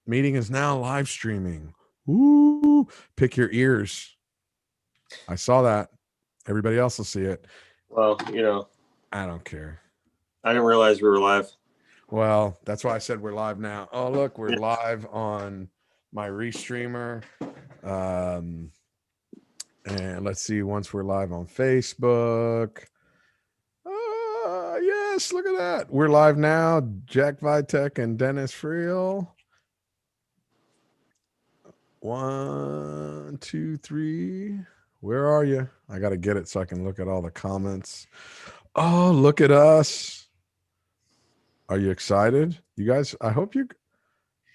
Meeting is now live streaming. Ooh, pick your ears. I saw that. Everybody else will see it. Well, I don't care. I didn't realize we were live. Well, that's why I said we're live now. Oh, look, we're live on my restreamer. And let's see, once we're live on Facebook. Yes, look at that. We're live now. Jack Vitek and Dennis Friel. 1, 2, 3. Where are you? I got to get it so I can look at all the comments. Oh, look at us. Are you excited? You guys, I hope you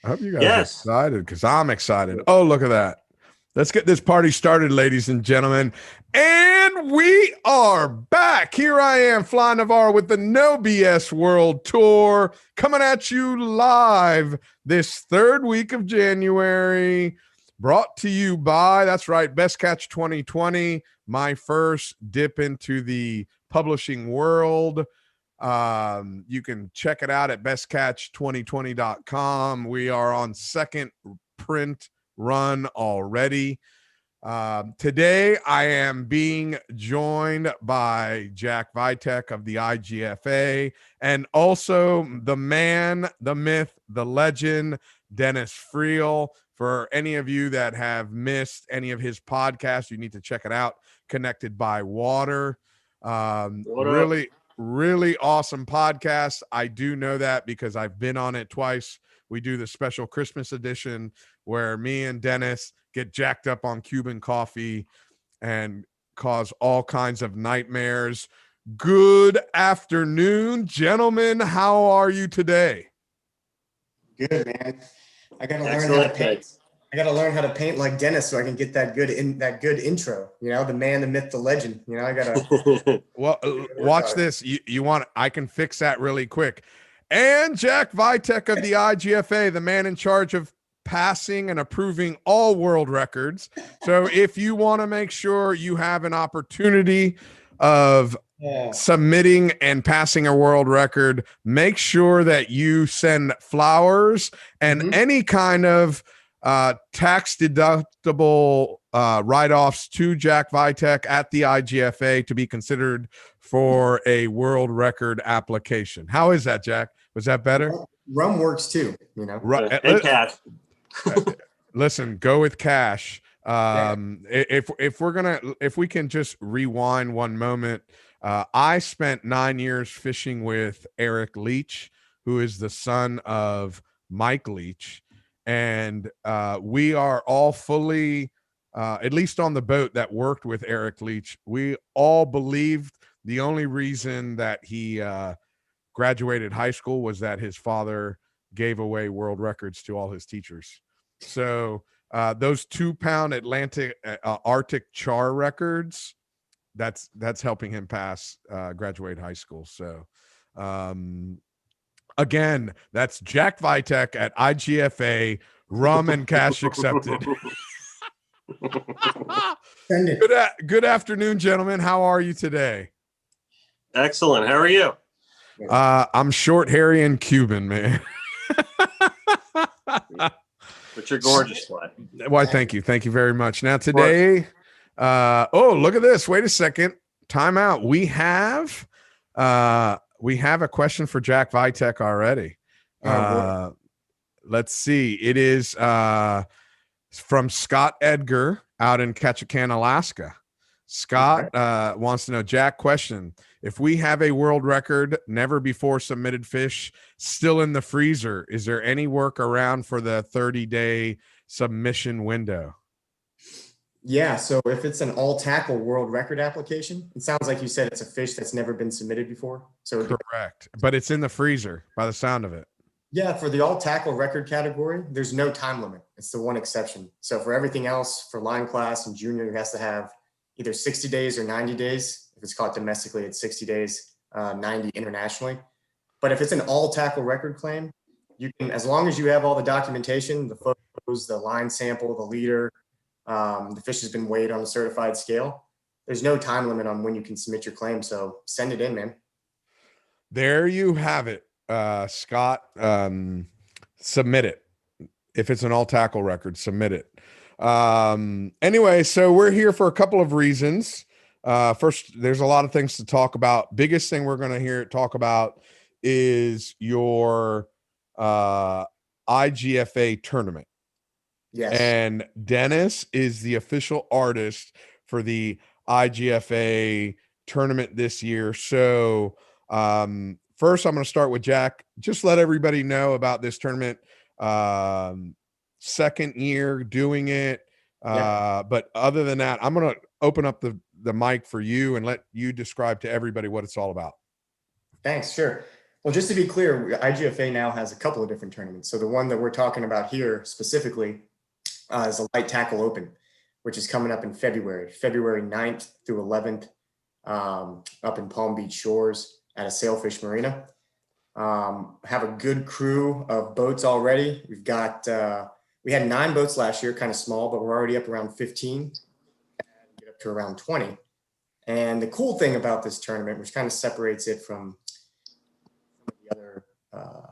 guys are excited because I'm excited. Oh, look at that. Let's get this party started, ladies and gentlemen. And we are back. Here I am, Fly Navarro, with the No BS World Tour, coming at you live this third week of January. Brought to you by, that's right, Best Catch 2020, my first dip into the publishing world. You can check it out at bestcatch2020.com. We are on second print run already. Today, I am being joined by Jack Vitek of the IGFA and also the man, the myth, the legend, Dennis Friel. For any of you that have missed any of his podcasts, you need to check it out. Connected by Water. Really awesome podcast. I do know that because I've been on it twice. We do the special Christmas edition where me and Dennis get jacked up on Cuban coffee and cause all kinds of nightmares. Good afternoon, gentlemen. How are you today? Good, man. I gotta learn how to paint. I gotta learn how to paint like Dennis so I can get that good intro. You know, the man, the myth, the legend. You know, I gotta. Well, watch this. You want? I can fix that really quick. And Jack Vitek of the IGFA, the man in charge of passing and approving all world records. So if you want to make sure you have an opportunity of submitting and passing a world record, make sure that you send flowers and any kind of tax deductible write-offs to Jack Vitek at the IGFA to be considered for a world record application. How is that, Jack? Was that better? Rum works too, you know. And cash. Listen, go with cash. If we can just rewind one moment, I spent 9 years fishing with Eric Leach, who is the son of Mike Leach, and we are all fully, at least on the boat that worked with Eric Leach, we all believed the only reason that he graduated high school was that his father gave away world records to all his teachers. So those 2-pound Arctic char records, that's helping him pass graduate high school. So again, that's Jack Vitek at IGFA, rum and cash accepted. Good afternoon, gentlemen. How are you today? Excellent. How are you? I'm short, hairy, and Cuban, man. But you're gorgeous, Fly. Why, thank you. Thank you very much. Now today, look at this. Wait a second. Time out. We have a question for Jack Vitek already. Let's see. It is from Scott Edgar out in Ketchikan, Alaska. Scott wants to know, Jack, question. If we have a world record, never before submitted fish still in the freezer, is there any workaround for the 30-day submission window? Yeah, so if it's an all-tackle world record application, it sounds like you said it's a fish that's never been submitted before. So correct, but it's in the freezer by the sound of it. Yeah, for the all-tackle record category, there's no time limit. It's the one exception. So for everything else, for line class and junior, it has to have either 60 days or 90 days. If it's caught domestically, it's 60 days, 90 internationally. But if it's an all-tackle record claim, you can, as long as you have all the documentation, the photos, the line sample, the leader, the fish has been weighed on a certified scale, there's no time limit on when you can submit your claim. So send it in, man. There you have it, Scott. Submit it. If it's an all tackle record, submit it. Anyway, so we're here for a couple of reasons. First, there's a lot of things to talk about. Biggest thing we're going to talk about is your IGFA tournament. Yes. And Dennis is the official artist for the IGFA tournament this year. So first, I'm going to start with Jack. Just let everybody know about this tournament. Second year doing it. But other than that, I'm going to open up the mic for you and let you describe to everybody what it's all about. Thanks. Sure. Well, just to be clear, IGFA now has a couple of different tournaments. So the one that we're talking about here specifically is a light tackle open, which is coming up in February 9th through 11th, up in Palm Beach Shores at a Sailfish Marina. Have a good crew of boats already. We've got, we had 9 boats last year, kind of small, but we're already up around 15, and get up to around 20. And the cool thing about this tournament, which kind of separates it from the other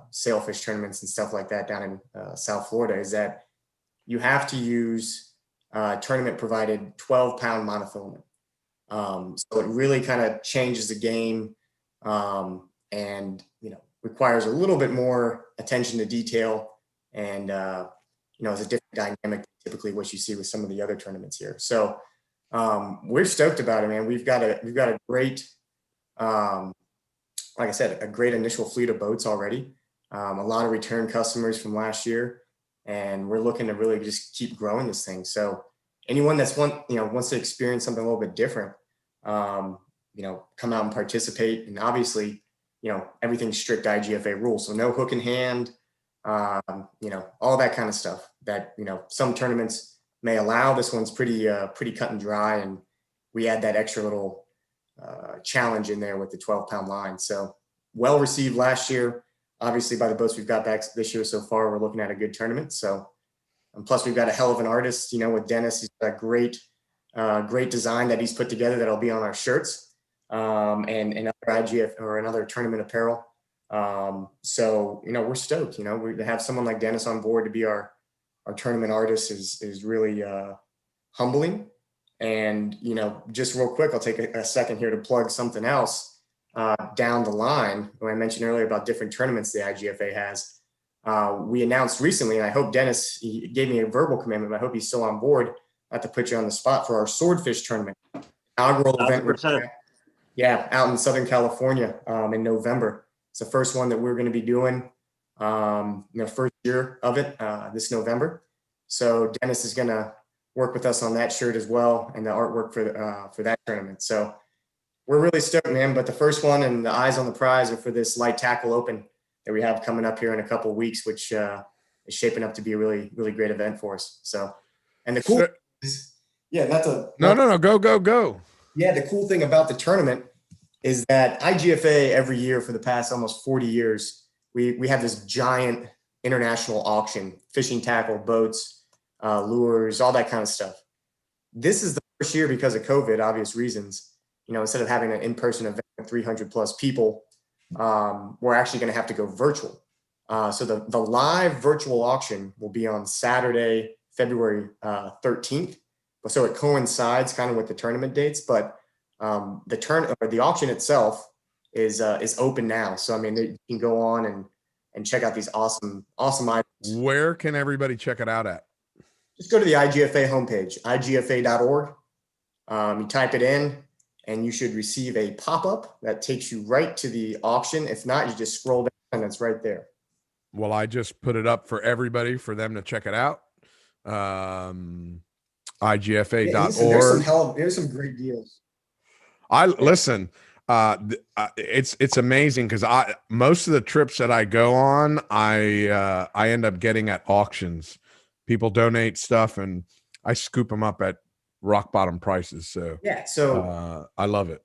sailfish tournaments and stuff like that down in South Florida, is that you have to use tournament provided 12-pound monofilament. So it really kind of changes the game, and requires a little bit more attention to detail, and it's a different dynamic than typically what you see with some of the other tournaments here. So we're stoked about it, man. We've got a great, like I said, a great initial fleet of boats already. A lot of return customers from last year, and we're looking to really just keep growing this thing. So anyone that's wants to experience something a little bit different, come out and participate. And obviously, everything's strict IGFA rules. So no hook in hand, all that kind of stuff that, some tournaments may allow. This one's pretty cut and dry. And we add that extra little challenge in there with the 12-pound line. So well received last year, obviously, by the boats we've got back this year so far. We're looking at a good tournament. So, and plus we've got a hell of an artist, with Dennis. He's got a great design that he's put together that'll be on our shirts, and other IGF or another tournament apparel. So, we're stoked, we have someone like Dennis on board to be our tournament artist is really humbling. And, just real quick, I'll take a second here to plug something else down the line. When I mentioned earlier about different tournaments the IGFA has, we announced recently, and I hope Dennis, he gave me a verbal commitment, but I hope he's still on board, not to put you on the spot, for our Swordfish Tournament inaugural event. Out in Southern California in November. It's the first one that we're going to be doing, first year of it this November. So Dennis is going to work with us on that shirt as well, and the artwork for that tournament. So we're really stoked, man. But the first one and the eyes on the prize are for this light tackle open that we have coming up here in a couple of weeks, which is shaping up to be a really, really great event for us. So, and the cool is, go. Yeah, the cool thing about the tournament is that IGFA every year for the past almost 40 years, we have this giant international auction, fishing tackle, boats, lures, all that kind of stuff. This is the first year, because of COVID, obvious reasons, instead of having an in-person event with 300 plus people, we're actually going to have to go virtual. So the live virtual auction will be on Saturday, February 13th. So it coincides kind of with the tournament dates, but the auction itself is open now. So, I mean, you can go on and check out these awesome items. Where can everybody check it out at? Just go to the IGFA homepage, igfa.org. You type it in, and you should receive a pop-up that takes you right to the auction. If not, you just scroll down and it's right there. Well, I just put it up for everybody for them to check it out. IGFA.org. There's some great deals. Listen. It's amazing because most of the trips that I go on, I end up getting at auctions. People donate stuff, and I scoop them up at rock bottom prices. So I love it.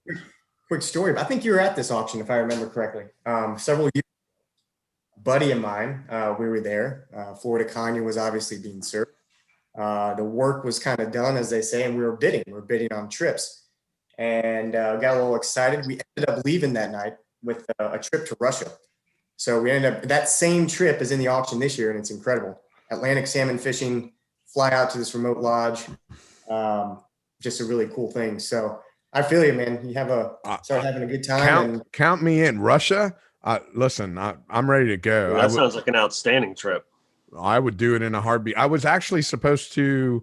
Quick story. I think you were at this auction, if I remember correctly, several years. Buddy of mine, we were there. Florida Kanye was obviously being served. The work was kind of done, as they say, and we were bidding on trips, and got a little excited. We ended up leaving that night with a trip to Russia. So we ended up, that same trip is in the auction this year, and it's incredible. Atlantic salmon fishing, fly out to this remote lodge. Just a really cool thing. So I feel you, man. You start having a good time. Count me in. Russia. Listen, I'm ready to go. That sounds like an outstanding trip. I would do it in a heartbeat. I was actually supposed to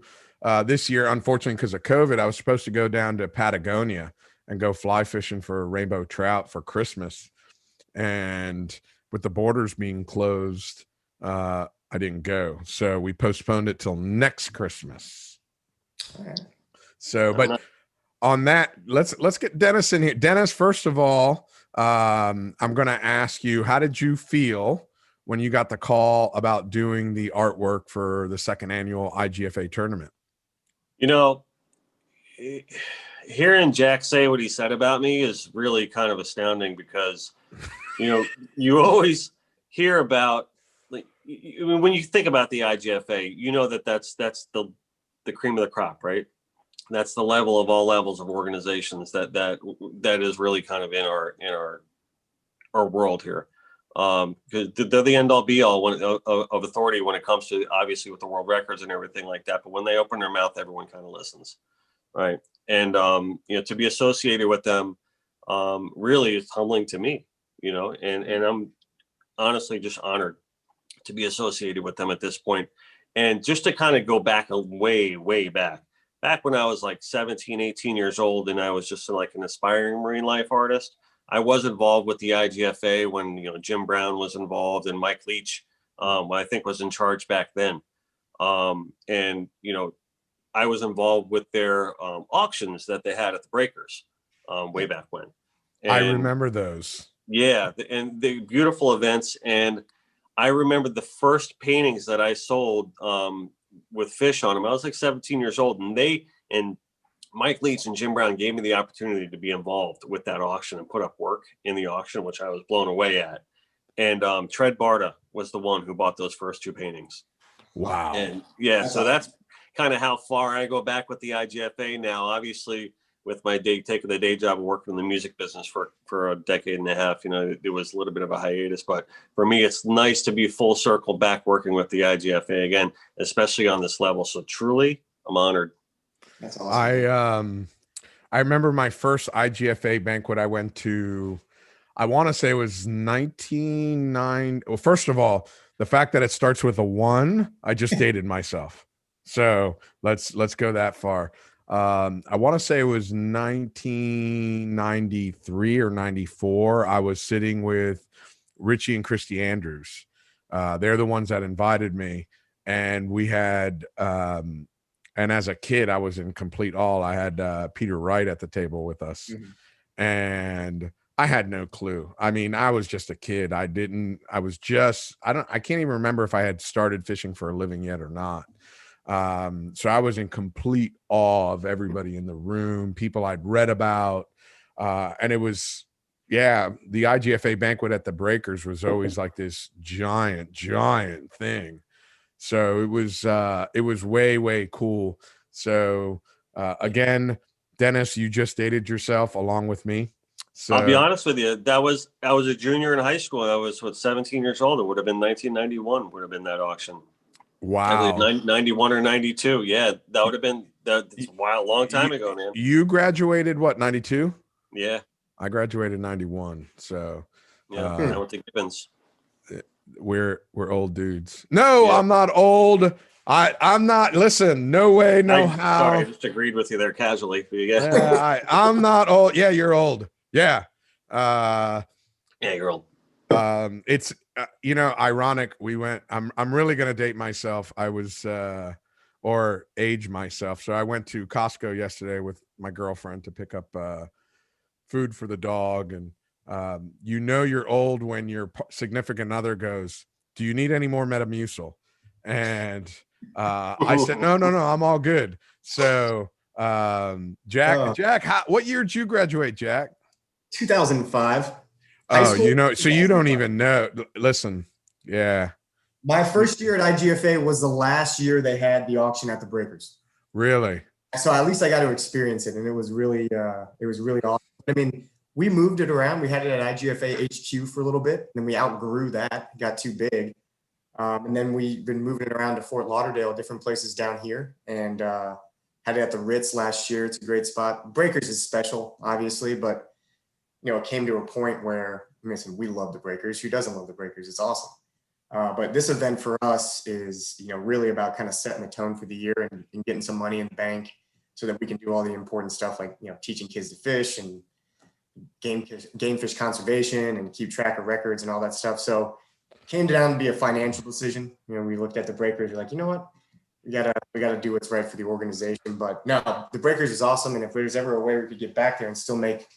this year, unfortunately, because of COVID, I was supposed to go down to Patagonia and go fly fishing for rainbow trout for Christmas. And with the borders being closed, I didn't go. So we postponed it till next Christmas. All right. So, but on that, let's get Dennis in here. Dennis, first of all, I'm going to ask you, how did you feel when you got the call about doing the artwork for the second annual IGFA tournament? You know, hearing Jack say what he said about me is really kind of astounding because, you know, you always hear about, like, when you think about the IGFA, you know that's the cream of the crop, right? That's the level of all levels of organizations that is really kind of in our world here. Because they're the end all be all of authority when it comes to, obviously, with the world records and everything like that. But when they open their mouth, everyone kind of listens, right? And you know, to be associated with them really is humbling to me, you know, and I'm honestly just honored to be associated with them at this point. And just to kind of go back way back when I was like 17, 18 years old, and I was just like an aspiring marine life artist. I was involved with the IGFA when, you know, Jim Brown was involved and Mike Leach, I think was in charge back then. And, you know, I was involved with their auctions that they had at the Breakers way back when. And, I remember those. Yeah. And the beautiful events. And I remember the first paintings that I sold with fish on them. I was like 17 years old, and Mike Leach and Jim Brown gave me the opportunity to be involved with that auction and put up work in the auction, which I was blown away at. And Tread Barta was the one who bought those first two paintings. Wow. And yeah, so that's kind of how far I go back with the IGFA now. Obviously, with my taking the day job and working in the music business for a decade and a half, you know, it was a little bit of a hiatus. But for me, it's nice to be full circle back working with the IGFA again, especially on this level. So truly, I'm honored. That's awesome. I remember my first IGFA banquet I went to. I want to say it was 1990. Well, first of all, the fact that it starts with a 1, I just dated myself. So let's go that far. I want to say it was 1993 or 94. I was sitting with Richie and Christy Andrews. They're the ones that invited me, and we had. And as a kid, I was in complete awe. I had Peter Wright at the table with us, and I had no clue. I mean, I was just a kid. I can't even remember if I had started fishing for a living yet or not. So I was in complete awe of everybody in the room, people I'd read about. And it was, the IGFA banquet at the Breakers was always like this giant thing. So it was way cool. So again, Dennis, you just dated yourself along with me. So I'll be honest with you. I was a junior in high school. I was 17 years old. It would have been 1991 would have been that auction. Wow. I believe 91 or 92. Yeah, that would have been that's a long time ago, man. You graduated what, 92? Yeah. I graduated 91. So yeah, I went to Gibbons. We're old dudes. No, yeah. I'm not old. I'm not. Listen, no way, no how. Sorry, I just agreed with you there casually. I'm not old. Yeah, you're old. Yeah. Yeah, you're old. It's you know, ironic. I'm really gonna date myself. I was or age myself. So I went to Costco yesterday with my girlfriend to pick up food for the dog, and you know you're old when your significant other goes, "Do you need any more Metamucil?" And I said, no, I'm all good. So Jack, what year did you graduate, Jack? 2005. Oh, you know, so you don't even know. Listen, yeah. My first year at IGFA was the last year they had the auction at the Breakers. Really? So at least I got to experience it, and it was really awesome. I mean, we moved it around. We had it at IGFA HQ for a little bit, and then we outgrew that, got too big. And then we've been moving it around to Fort Lauderdale, different places down here, and had it at the Ritz last year. It's a great spot. Breakers is special, obviously, but it came to a point where, listen, we love the Breakers. Who doesn't love the Breakers? It's awesome. But this event for us is, really about kind of setting the tone for the year and getting some money in the bank so that we can do all the important stuff like, teaching kids to fish and game fish conservation and keep track of records and all that stuff. So it came down to be a financial decision. We looked at the Breakers. We're like, you know what? We gotta do what's right for the organization. But no, the Breakers is awesome. And if there's ever a way we could get back there and still make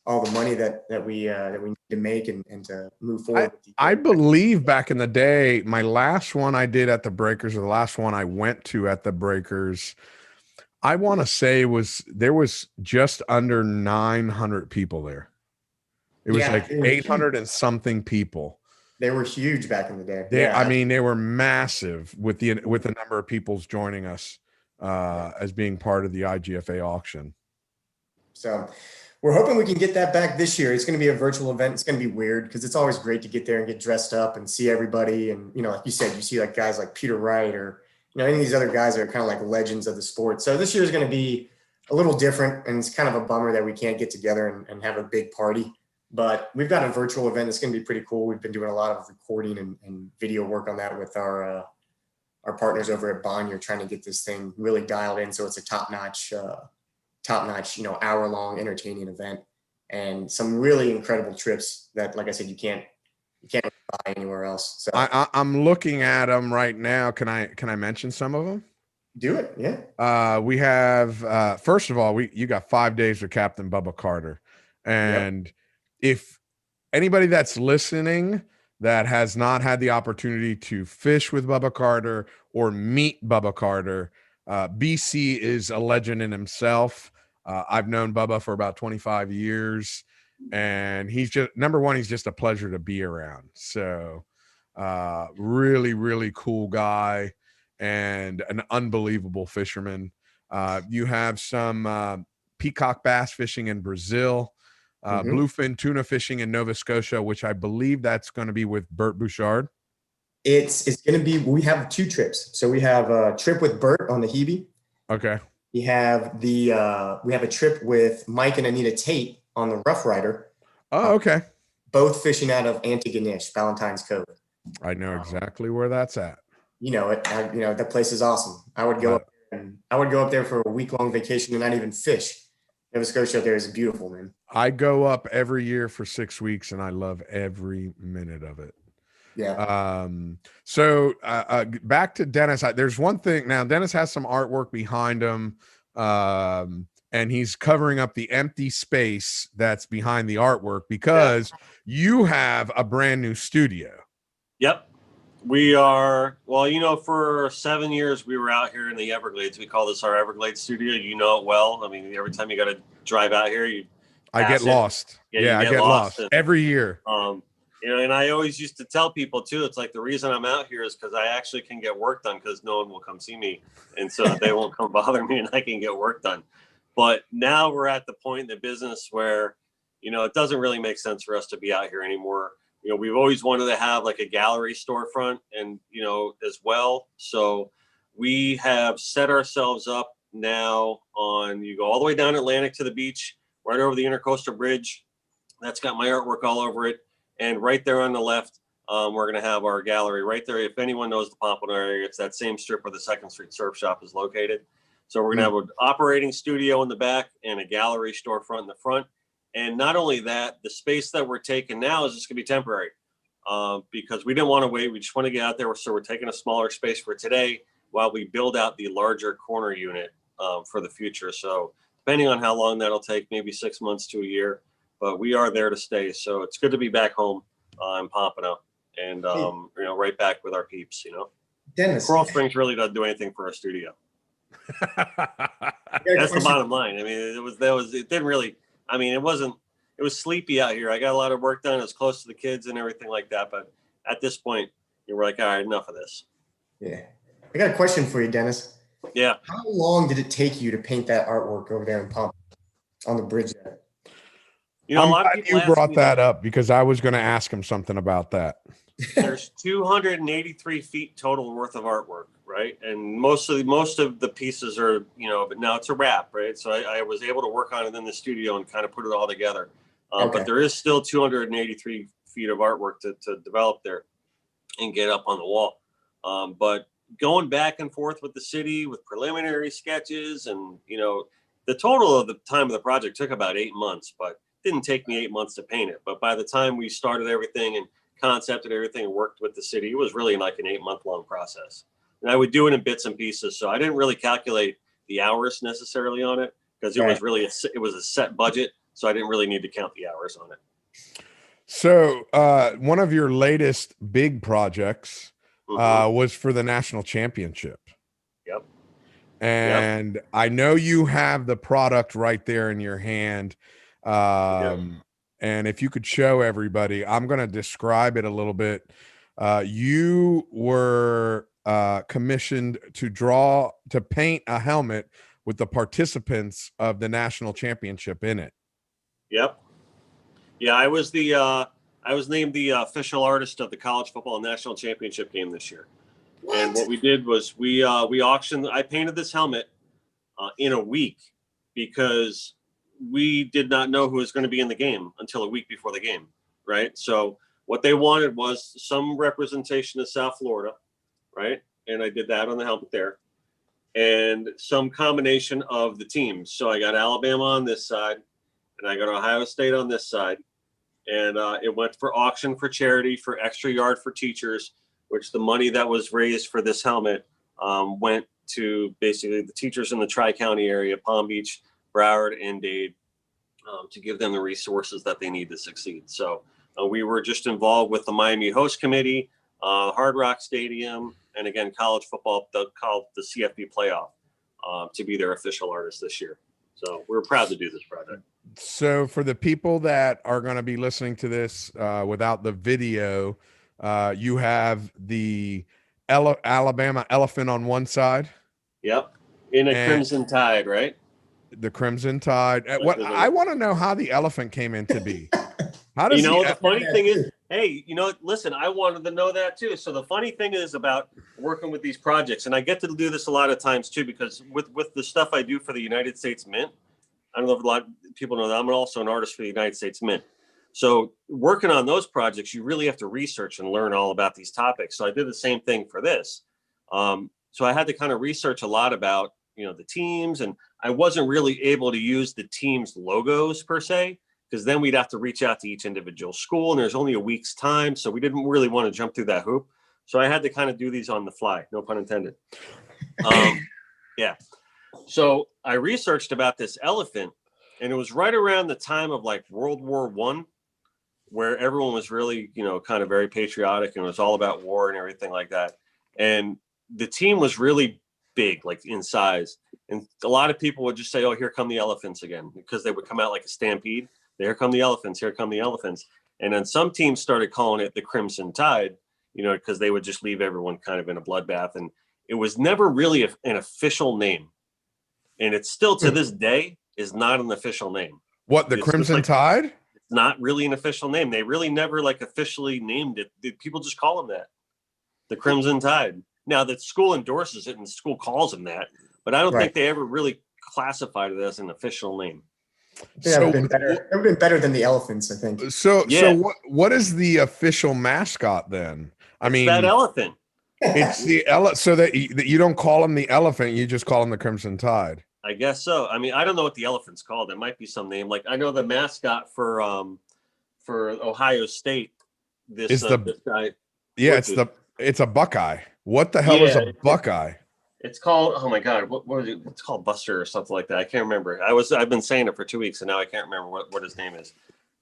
all the money that we need to make and to move forward. I believe back in the day, my last one I did at the Breakers, or the last one I went to at the Breakers, I want to say there was just under 900 people there. It was like 800 and something people. They were huge back in the day. I mean, they were massive with the number of people joining us as being part of the IGFA auction. So we're hoping we can get that back this year. It's going to be a virtual event. It's going to be weird because it's always great to get there and get dressed up and see everybody. And, like you said, you see like guys like Peter Wright or, any of these other guys that are kind of like legends of the sport. So this year is going to be a little different, and it's kind of a bummer that we can't get together and have a big party. But we've got a virtual event. It's going to be pretty cool. We've been doing a lot of recording and video work on that with our partners over at Bonnier, trying to get this thing really dialed in so it's a top-notch, hour-long entertaining event, and some really incredible trips that, like I said, you can't buy anywhere else. So I'm looking at them right now. Can I mention some of them? Do it. Yeah. We have first of all, you got 5 days with Captain Bubba Carter, and if anybody that's listening that has not had the opportunity to fish with Bubba Carter or meet Bubba Carter, BC is a legend in himself. I've known Bubba for about 25 years, and he's just, number one, he's just a pleasure to be around. So really, really cool guy and an unbelievable fisherman. You have some peacock bass fishing in Brazil, bluefin tuna fishing in Nova Scotia, which I believe that's going to be with Bert Bouchard. It's going to be, we have 2 trips. So we have a trip with Bert on the Hebe. Okay. We have a trip with Mike and Anita Tate on the Rough Rider. Oh, okay. Both fishing out of Antigonish, Valentine's Cove. I know exactly where that's at. That place is awesome. I would go up there for a week-long vacation and not even fish. Nova Scotia up there is beautiful, man. I go up every year for 6 weeks, and I love every minute of it. Yeah. So back to Dennis. There's one thing now. Dennis has some artwork behind him, and he's covering up the empty space that's behind the artwork because you have a brand new studio. Yep. We are, for 7 years, we were out here in the Everglades. We call this our Everglades studio. You know it well. I mean, every time you got to drive out here, I get lost. Yeah, I get lost every year. And I always used to tell people too, it's like the reason I'm out here is because I actually can get work done because no one will come see me. And so they won't come bother me and I can get work done. But now we're at the point in the business where, it doesn't really make sense for us to be out here anymore. We've always wanted to have like a gallery storefront and, as well. So we have set ourselves up now you go all the way down Atlantic to the beach, right over the Intercoastal Bridge. That's got my artwork all over it. And right there on the left, we're going to have our gallery right there. If anyone knows the Pompano area, it's that same strip where the 2nd Street Surf Shop is located. So we're going to have an operating studio in the back and a gallery storefront in the front. And not only that, the space that we're taking now is just going to be temporary because we didn't want to wait. We just want to get out there. So we're taking a smaller space for today while we build out the larger corner unit for the future. So depending on how long that'll take, maybe 6 months to a year. But we are there to stay. So it's good to be back home in Pompano and, right back with our peeps, Dennis. Coral Springs really doesn't do anything for our studio. That's the bottom line. I mean, it didn't really, it was sleepy out here. I got a lot of work done. It was close to the kids and everything like that. But at this point, we're like, all right, enough of this. Yeah. I got a question for you, Dennis. Yeah. How long did it take you to paint that artwork over there in Pompano on the bridge there? You know, a I'm lot of glad people you ask brought me that up because I was going to ask him something about that. There's 283 feet total worth of artwork, right? And most of the pieces are, you know, but now it's a wrap, right? So I was able to work on it in the studio and kind of put it all together. Okay. But there is still 283 feet of artwork to develop there and get up on the wall. But going back and forth with the city with preliminary sketches, and you know, the total of the time of the project took about 8 months, but it didn't take me 8 months to paint it. But by the time we started everything and concepted everything and worked with the city, it was really like an 8 month long process. And I would do it in bits and pieces, so I didn't really calculate the hours necessarily on it because it was really it was a set budget, so I didn't really need to count the hours on it. So one of your latest big projects was for the national championship. Yep. And I know you have the product right there in your hand. And if you could show everybody, I'm going to describe it a little bit. You were commissioned to paint a helmet with the participants of the national championship in it. Yep. Yeah, I was named the official artist of the college football national championship game this year. What? And what we did was we auctioned. I painted this helmet in a week because we did not know who was going to be in the game until a week before the game, right? So what they wanted was some representation of South Florida, right? And I did that on the helmet there, and some combination of the teams. So I got Alabama on this side, and I got Ohio State on this side. And it went for auction for charity for Extra Yard for Teachers, which the money that was raised for this helmet went to basically the teachers in the Tri-County area, Palm Beach, Broward, and Dade, to give them the resources that they need to succeed. So we were just involved with the Miami Host Committee, Hard Rock Stadium, and again, college football, the CFB playoff, to be their official artist this year. So we're proud to do this project. So for the people that are going to be listening to this without the video, you have the Alabama elephant on one side. Yep. In a crimson tide, right? The crimson tide. What I want to know how the elephant came into be. How does the funny thing is, hey, listen, I wanted to know that too. So the funny thing is about working with these projects, and I get to do this a lot of times too, because with the stuff I do for the United States Mint, I don't know if a lot of people know that I'm also an artist for the United States Mint. So working on those projects, you really have to research and learn all about these topics. So I did the same thing for this. So I had to kind of research a lot about, the teams, and I wasn't really able to use the team's logos per se, because then we'd have to reach out to each individual school, and there's only a week's time. So we didn't really want to jump through that hoop. So I had to kind of do these on the fly, no pun intended. Yeah. So I researched about this elephant, and it was right around the time of like World War I, where everyone was really, kind of very patriotic, and it was all about war and everything like that. And the team was really big, like in size. And a lot of people would just say, oh, here come the elephants again, because they would come out like a stampede. Here come the elephants, here come the elephants. And then some teams started calling it the Crimson Tide, because they would just leave everyone kind of in a bloodbath. And it was never really an official name. And it's still to this day is not an official name. What, the Crimson Tide? It's not really an official name. They really never officially named it. People just call them that, the Crimson Tide. Now the school endorses it and the school calls them that, but I don't think they ever really classified it as an official name. It would have been better than the elephants, I think. So what is the official mascot then? I mean, that elephant. It's the so that you don't call him the elephant, you just call him the Crimson Tide. I guess so. I mean, I don't know what the elephant's called. It might be some name. Like I know the mascot for Ohio State. This guy. Yeah, it's a Buckeye. What the hell is a Buckeye? It's called, oh my God, what is it? It's called Buster or something like that. I can't remember. I've been saying it for 2 weeks and now I can't remember what his name is.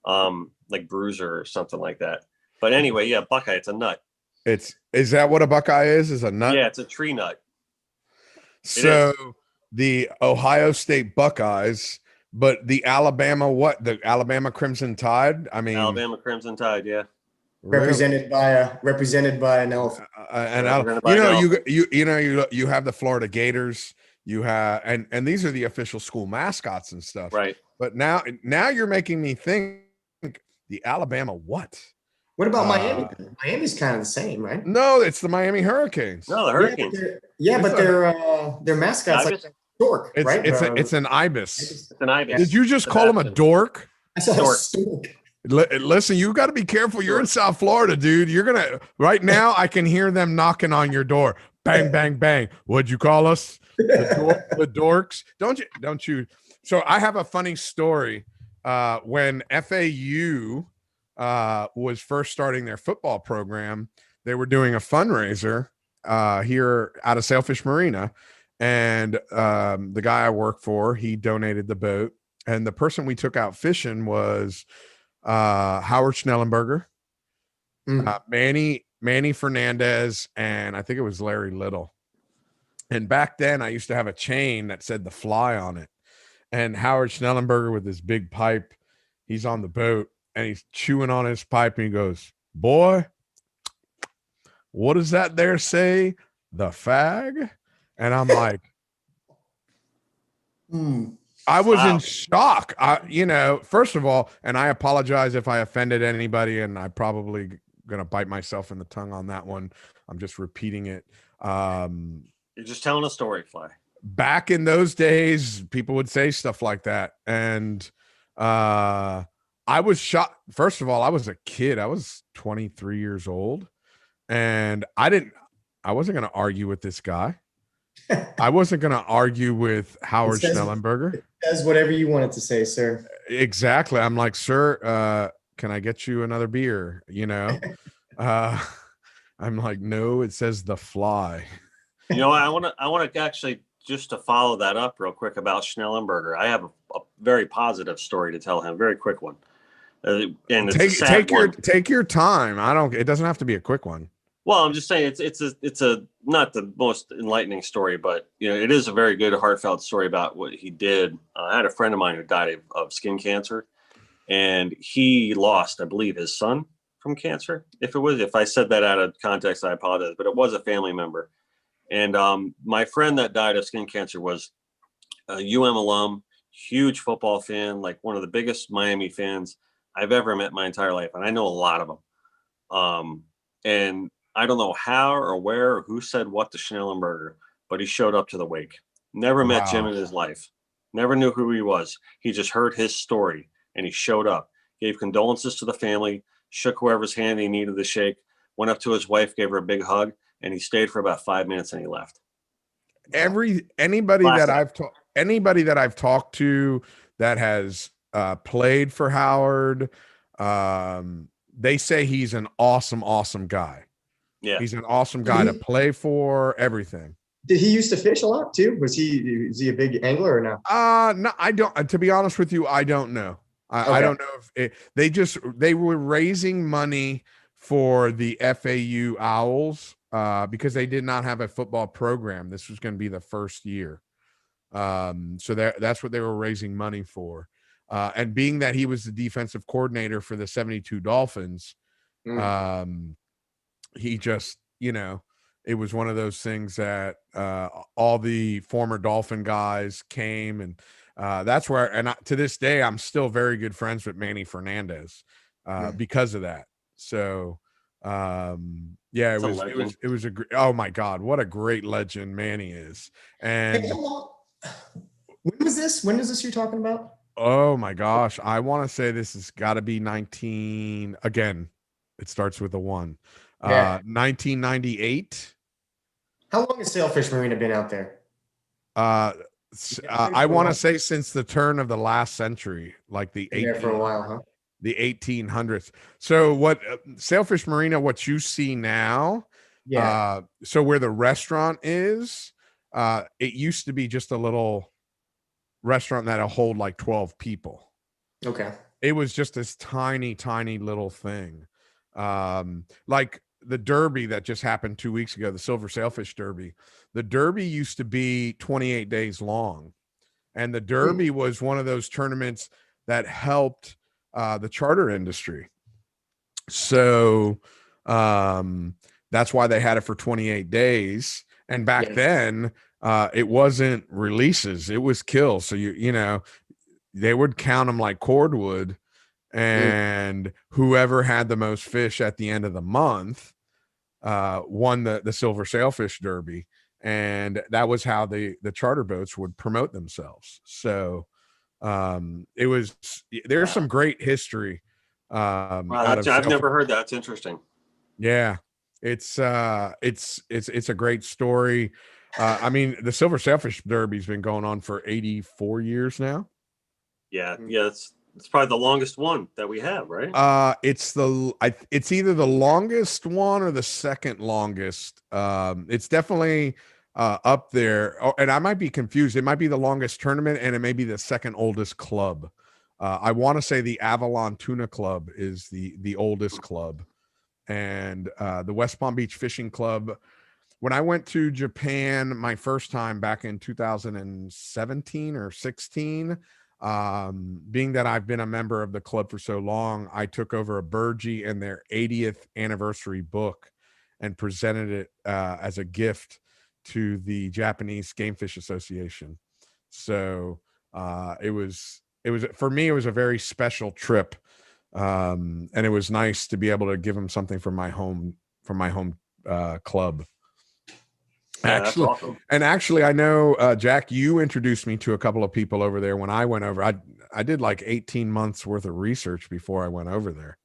Like Bruiser or something like that. But anyway, yeah, Buckeye, it's a nut. Is that what a Buckeye is? Is a nut? Yeah, it's a tree nut. So the Ohio State Buckeyes, but the Alabama, the Alabama Crimson Tide? I mean, Alabama Crimson Tide, yeah. Represented by an elephant. You have the Florida Gators. You have and these are the official school mascots and stuff. Right. But now you're making me think the Alabama what? What about Miami? Miami's kind of the same, right? No, it's the Miami Hurricanes. No, the Hurricanes. But their mascot's like a dork, right? It's an ibis. It's an ibis. Did you just call him a dork? I said a stork. Listen, you got to be careful. You're in South Florida, dude. You're gonna right now. I can hear them knocking on your door. Bang, bang, bang. What'd you call us? The dorks. Don't you? So I have a funny story. When FAU was first starting their football program, they were doing a fundraiser here out of Sailfish Marina, and the guy I work for, he donated the boat, and the person we took out fishing was Howard Schnellenberger, Manny Fernandez, and I think it was Larry Little. And back then I used to have a chain that said The Fly on it. And Howard Schnellenberger with his big pipe, he's on the boat and he's chewing on his pipe and he goes, "Boy, what does that there say? The fag?" And I'm like, I was in shock. First of all, and I apologize if I offended anybody, and I probably going to bite myself in the tongue on that one. I'm just repeating it. You're just telling a story, Fly. Back in those days, people would say stuff like that. And I was shocked. First of all, I was a kid. I was 23 years old. And I wasn't going to argue with this guy. I wasn't going to argue with Howard Schnellenberger. It says whatever you want it to say, sir. Exactly. I'm like, "Sir, can I get you another beer?" I'm like, "No, it says The Fly." I want to actually just to follow that up real quick about Schnellenberger. I have a very positive story to tell him, very quick one. And it's take your time. It doesn't have to be a quick one. Well, I'm just saying it's a not the most enlightening story, but it is a very good heartfelt story about what he did. I had a friend of mine who died of skin cancer, and he lost, I believe, his son from cancer. If I said that out of context, I apologize, but it was a family member. And my friend that died of skin cancer was a UM alum, huge football fan, like one of the biggest Miami fans I've ever met in my entire life, and I know a lot of them. And I don't know how or where or who said what to Schnellenberger, but he showed up to the wake. Never met Jim in his life. Never knew who he was. He just heard his story, and he showed up, gave condolences to the family, shook whoever's hand he needed to shake, went up to his wife, gave her a big hug, and he stayed for about 5 minutes and he left. Anybody that I've talked to that has played for Howard, they say he's an awesome guy. Yeah, he's an awesome guy to play for. Everything. Did he used to fish a lot too? Is he a big angler or no? No, I don't. To be honest with you, I don't know. I don't know if they were raising money for the FAU Owls because they did not have a football program. This was going to be the first year. So that's what they were raising money for. And being that he was the defensive coordinator for the 72 Dolphins, he just, it was one of those things that all the former Dolphin guys came, and that's where, and to this day, I'm still very good friends with Manny Fernandez because of that. So, it was oh my God, what a great legend Manny is. And when was this? When is this you're talking about? Oh my gosh. I want to say this has got to be 19. Again, it starts with a 1. 1998. How long has Sailfish Marina been out there? I want to say since the turn of the last century, like the 1800s. So what Sailfish Marina, what you see now, so where the restaurant is, it used to be just a little restaurant that'll hold like 12 people. Okay. It was just this tiny little thing. Like the Derby that just happened 2 weeks ago, the Silver Sailfish Derby. The Derby used to be 28 days long. And the Derby was one of those tournaments that helped the charter industry. So that's why they had it for 28 days. And back then, it wasn't releases, it was kills. So you they would count them like cordwood, and whoever had the most fish at the end of the month won the Silver Sailfish Derby. And that was how the charter boats would promote themselves. So there's some great history Wow, out of I've never heard that. It's interesting. Yeah, it's a great story. I mean, the Silver Sailfish Derby's been going on for 84 years now. Yeah, it's probably the longest one that we have, right? It's either the longest one or the second longest. It's definitely up there. Oh, and I might be confused. It might be the longest tournament, and it may be the second oldest club. I want to say the Avalon Tuna Club is the oldest club, and the West Palm Beach Fishing Club. When I went to Japan my first time back in 2017 or 16, being that I've been a member of the club for so long, I took over a Burgee and their 80th anniversary book and presented it as a gift to the Japanese Game Fish Association. So it was for me, it was a very special trip. And it was nice to be able to give them something from my home club. Actually, awesome. And actually, I know, Jack, you introduced me to a couple of people over there when I went over. I did like 18 months worth of research before I went over there.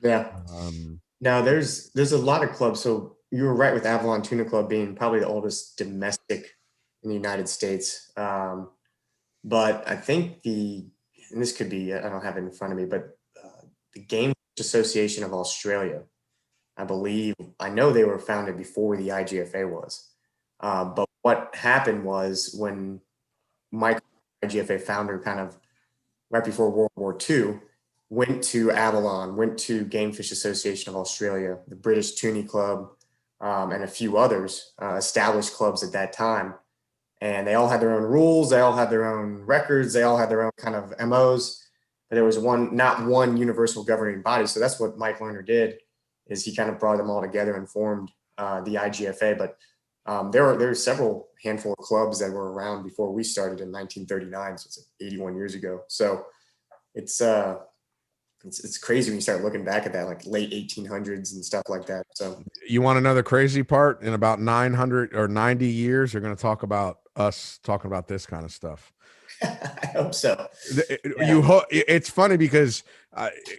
Yeah. Now there's a lot of clubs. So you were right with Avalon Tuna Club being probably the oldest domestic in the United States. But I think and this could be, I don't have it in front of me, but the Game Fish Association of Australia, I know they were founded before the IGFA was. But what happened was when Mike, IGFA founder, kind of right before World War II, went to Avalon, went to Game Fish Association of Australia, the British Toonie Club, and a few others, established clubs at that time. And they all had their own rules. They all had their own records. They all had their own kind of MOs. But there was not one universal governing body. So that's what Mike Lerner did, is he kind of brought them all together and formed the IGFA. But there were several handful of clubs that were around before we started in 1939. So it's 81 years ago. So it's crazy when you start looking back at that, like late 1800s and stuff like that. So you want another crazy part? In about 900 or 90 years, you're going to talk about us talking about this kind of stuff. I hope so. It's funny because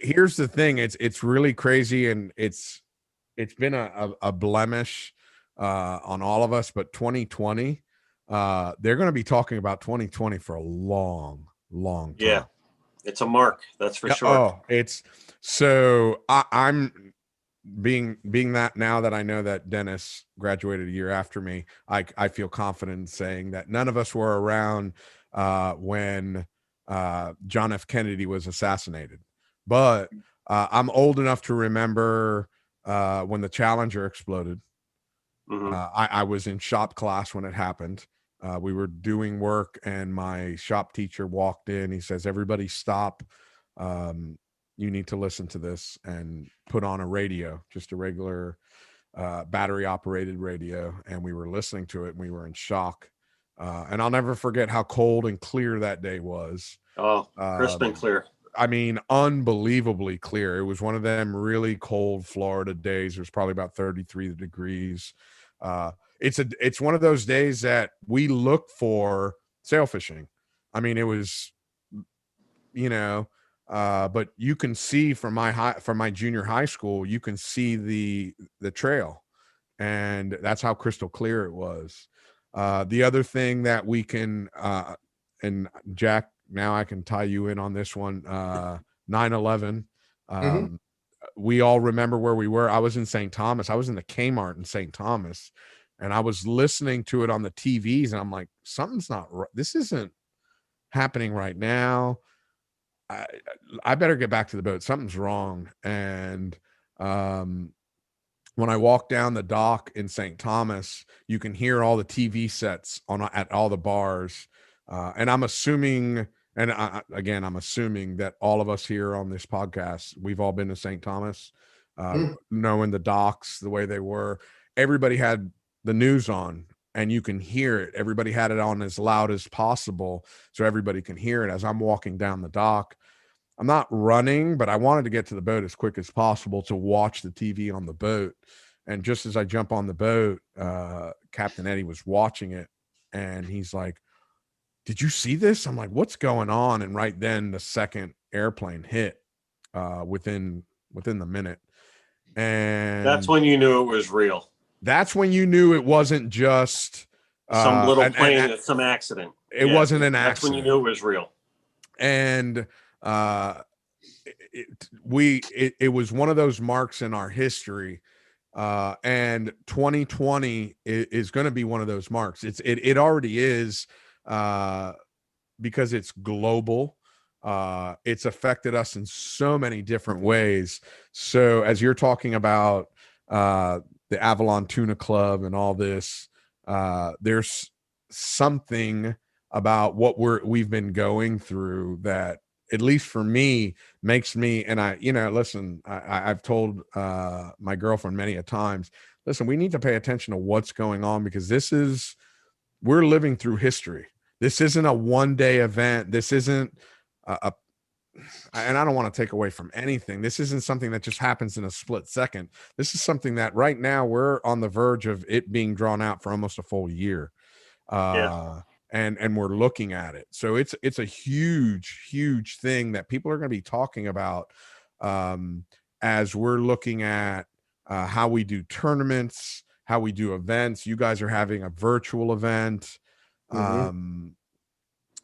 here's the thing. It's really crazy, and it's been a blemish on all of us, but 2020, they're going to be talking about 2020 for a long time. Yeah, it's a mark, that's for sure. Oh, it's so I'm being that now that I know that Dennis graduated a year after me, I feel confident in saying that none of us were around when John F. Kennedy was assassinated, but I'm old enough to remember when the Challenger exploded. Mm-hmm. I was in shop class when it happened. We were doing work, and my shop teacher walked in. He says, "Everybody stop. You need to listen to this," and put on a radio, just a regular battery operated radio. And we were listening to it, and we were in shock. And I'll never forget how cold and clear that day was. Oh, crisp and clear. I mean, unbelievably clear. It was one of them really cold Florida days. It was probably about 33 degrees. It's one of those days that we look for sail fishing. I mean, it was, but you can see from my junior high school, you can see the trail, and that's how crystal clear it was. The other thing that we can, and Jack, now I can tie you in on this one. 9/11. We all remember where we were. I was in St. Thomas. I was in the Kmart in St. Thomas, and I was listening to it on the TVs, and I'm like, something's not right. This isn't happening right now. I better get back to the boat. Something's wrong. And when I walk down the dock in St. Thomas, you can hear all the TV sets at all the bars. And I'm assuming, I'm assuming that all of us here on this podcast, we've all been to St. Thomas, knowing the docks the way they were. Everybody had the news on and you can hear it. Everybody had it on as loud as possible so everybody can hear it as I'm walking down the dock. I'm not running, but I wanted to get to the boat as quick as possible to watch the TV on the boat. And just as I jump on the boat, Captain Eddie was watching it, and he's like, "Did you see this?" I'm like, "What's going on?" And right then the second airplane hit within the minute. And That's when you knew it was real. That's when you knew it wasn't just some little plane, some accident. It wasn't an accident. That's when you knew it was real. And it was one of those marks in our history. And 2020 is going to be one of those marks. It already is, because it's global. It's affected us in so many different ways. So as you're talking about the Avalon Tuna Club and all this, there's something about what we've been going through that, at least for me, makes me, and listen, I've told my girlfriend many a times, listen, we need to pay attention to what's going on, because we're living through history. This isn't a one-day event. This isn't and I don't want to take away from anything. This isn't something that just happens in a split second. This is something that right now we're on the verge of it being drawn out for almost a full year. And we're looking at it. So it's a huge thing that people are going to be talking about as we're looking at how we do tournaments, how we do events. You guys are having a virtual event.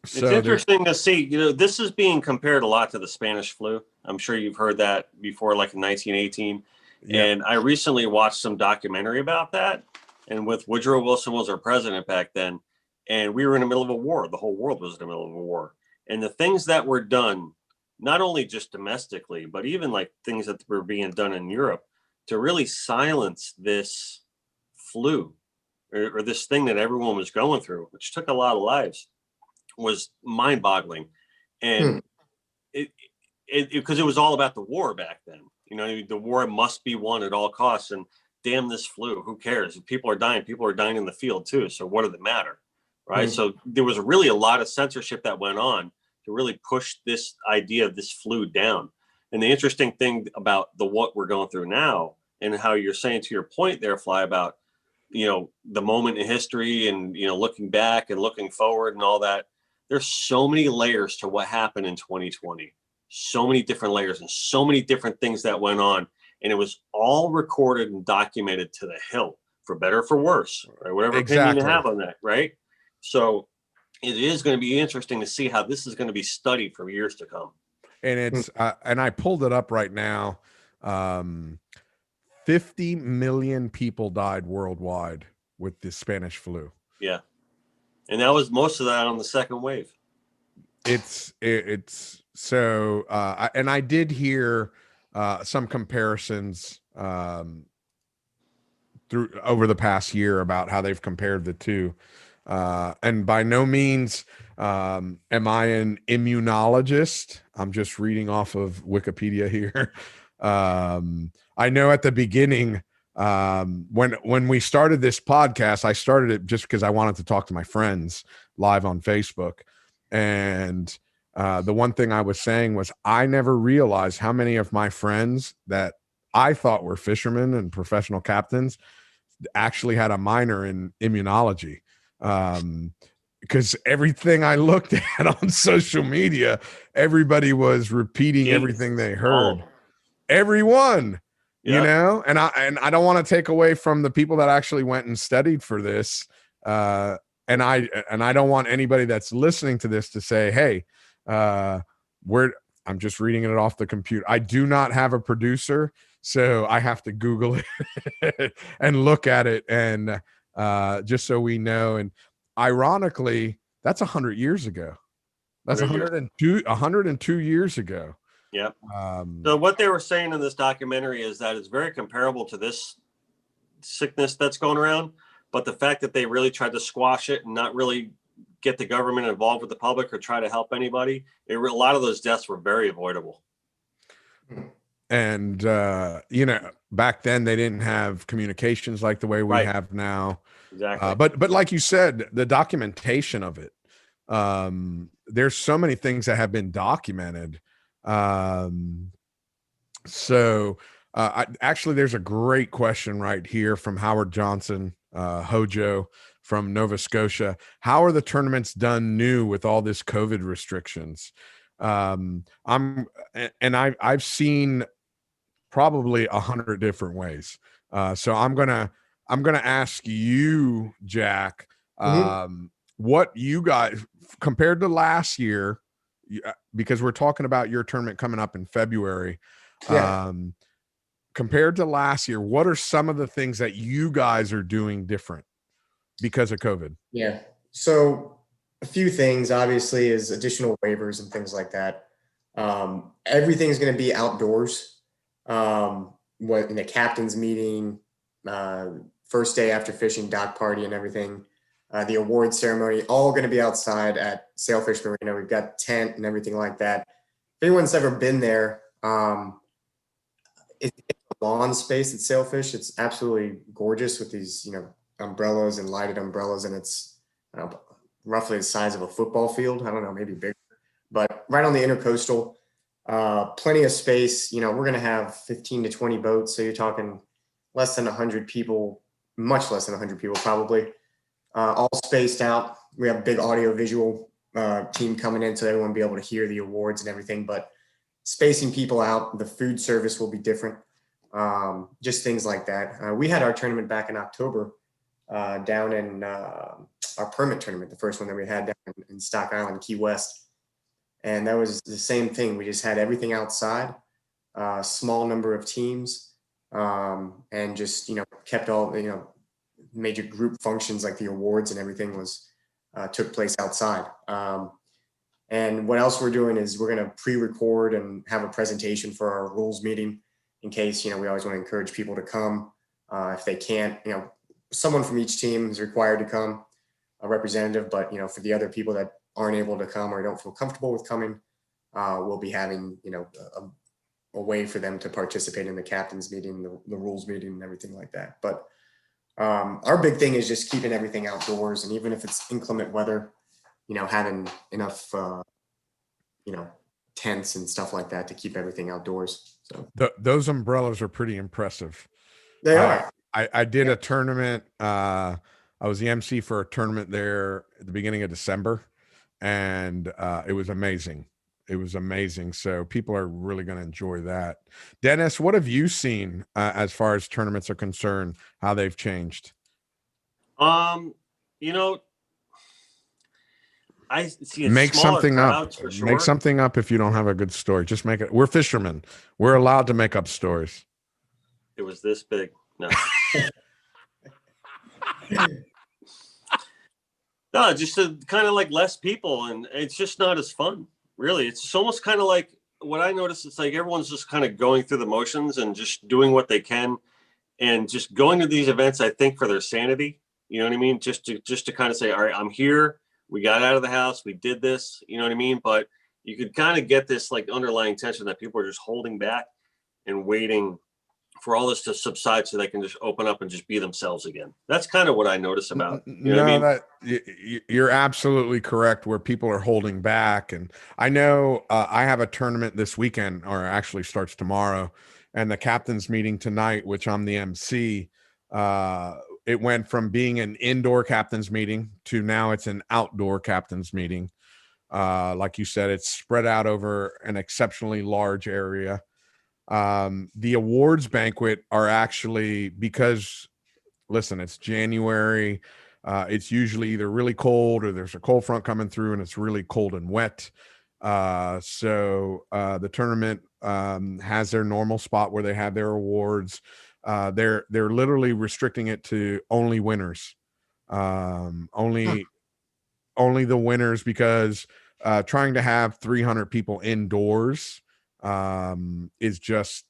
It's interesting to see, this is being compared a lot to the Spanish flu. I'm sure you've heard that before, like in 1918. Yeah. And I recently watched some documentary about that. And with Woodrow Wilson was our president back then. And we were in the middle of a war. The whole world was in the middle of a war. And the things that were done, not only just domestically, but even like things that were being done in Europe to really silence this flu or this thing that everyone was going through, which took a lot of lives, was mind-boggling. And because it was all about the war back then. The war must be won at all costs, and damn this flu, who cares? If people are dying in the field too, so what does it matter, right? So there was really a lot of censorship that went on to really push this idea of this flu down. And the interesting thing about what we're going through now, and how you're saying to your point there, Fly, about the moment in history and looking back and looking forward and all that, there's so many layers to what happened in 2020, so many different layers and so many different things that went on. And it was all recorded and documented to the hilt, for better or for worse, right? Whatever opinion you have on that, right? So it is going to be interesting to see how this is going to be studied for years to come. And it's, and I pulled it up right now. 50 million people died worldwide with the Spanish flu. Yeah. And that was most of that on the second wave. It's so, and I did hear some comparisons over the past year about how they've compared the two. And by no means am I an immunologist. I'm just reading off of Wikipedia here. I know at the beginning, when we started this podcast, I started it just because I wanted to talk to my friends live on Facebook. And the one thing I was saying was I never realized how many of my friends that I thought were fishermen and professional captains actually had a minor in immunology. Because everything I looked at on social media, everybody was repeating everything they heard. Everyone. Yeah. And I don't want to take away from the people that actually went and studied for this. And I don't want anybody that's listening to this to say, hey, I'm just reading it off the computer. I do not have a producer, so I have to Google it and look at it, and just so we know. And ironically, that's 100 years ago. That's 102 years ago. Yep. So what they were saying in this documentary is that it's very comparable to this sickness that's going around, but the fact that they really tried to squash it and not really get the government involved with the public or try to help anybody, a lot of those deaths were very avoidable. And you know, back then they didn't have communications like the way we Right. have now. Exactly. But like you said, the documentation of it, there's so many things that have been documented. So actually, there's a great question right here from Howard Johnson, Hojo from Nova Scotia. How are the tournaments done new with all this COVID restrictions? I've seen probably 100 different ways. So I'm gonna ask you, Jack, what you guys compared to last year, because we're talking about your tournament coming up in February. Yeah. Compared to last year, what are some of the things that you guys are doing different because of COVID? Yeah. So a few things obviously is additional waivers and things like that. Everything's going to be outdoors. What in the captain's meeting, first day after fishing, dock party and everything, the award ceremony, all going to be outside at Sailfish Marina. We've got tent and everything like that. If anyone's ever been there, it's a lawn space at Sailfish. It's absolutely gorgeous with these, umbrellas and lighted umbrellas, and it's roughly the size of a football field. I don't know, maybe bigger, but right on the intercoastal, plenty of space. We're going to have 15 to 20 boats. So you're talking less than 100 people, much less than 100 people probably, all spaced out. We have a big audio visual team coming in so everyone will be able to hear the awards and everything, but spacing people out. The food service will be different. Just things like that. We had our tournament back in October down in our permit tournament, the first one that we had down in Stock Island, Key West. And that was the same thing. We just had everything outside, small number of teams, and just, kept all, major group functions like the awards and everything took place outside. And what else we're doing is we're going to pre-record and have a presentation for our rules meeting in case, we always want to encourage people to come. If they can't, someone from each team is required to come, a representative, but, for the other people that aren't able to come or don't feel comfortable with coming, we'll be having, a way for them to participate in the captain's meeting, the rules meeting and everything like that. But our big thing is just keeping everything outdoors. And even if it's inclement weather, having enough, tents and stuff like that to keep everything outdoors. So Those umbrellas are pretty impressive. they are. I did a tournament. I was the MC for a tournament there at the beginning of December, and it was amazing. It was amazing. So people are really going to enjoy that. Dennis, what have you seen as far as tournaments are concerned? How they've changed? I see Make something up. For sure. Make something up if you don't have a good story. Just make it. We're fishermen. We're allowed to make up stories. It was this big. No. No, just kind of like less people, and it's just not as fun. Really, it's almost kind of like what I noticed. It's like everyone's just kind of going through the motions and just doing what they can, and just going to these events. I think for their sanity, you know what I mean. Just to kind of say, all right, I'm here. We got out of the house. We did this. You know what I mean. But you could kind of get this like underlying tension that people are just holding back and waiting for all this to subside so they can just open up and just be themselves again. That's kind of what I notice about. You know what I mean? You're absolutely correct. Where people are holding back, and I know I have a tournament this weekend, or actually starts tomorrow, and the captain's meeting tonight, which I'm the MC. It went from being an indoor captain's meeting to now it's an outdoor captain's meeting. Like you said, it's spread out over an exceptionally large area. The awards banquet are actually, because listen, it's January. It's usually either really cold or there's a cold front coming through and it's really cold and wet. So the tournament has their normal spot where they have their awards. They're literally restricting it to only winners. Only the winners, because trying to have 300 people indoors is just,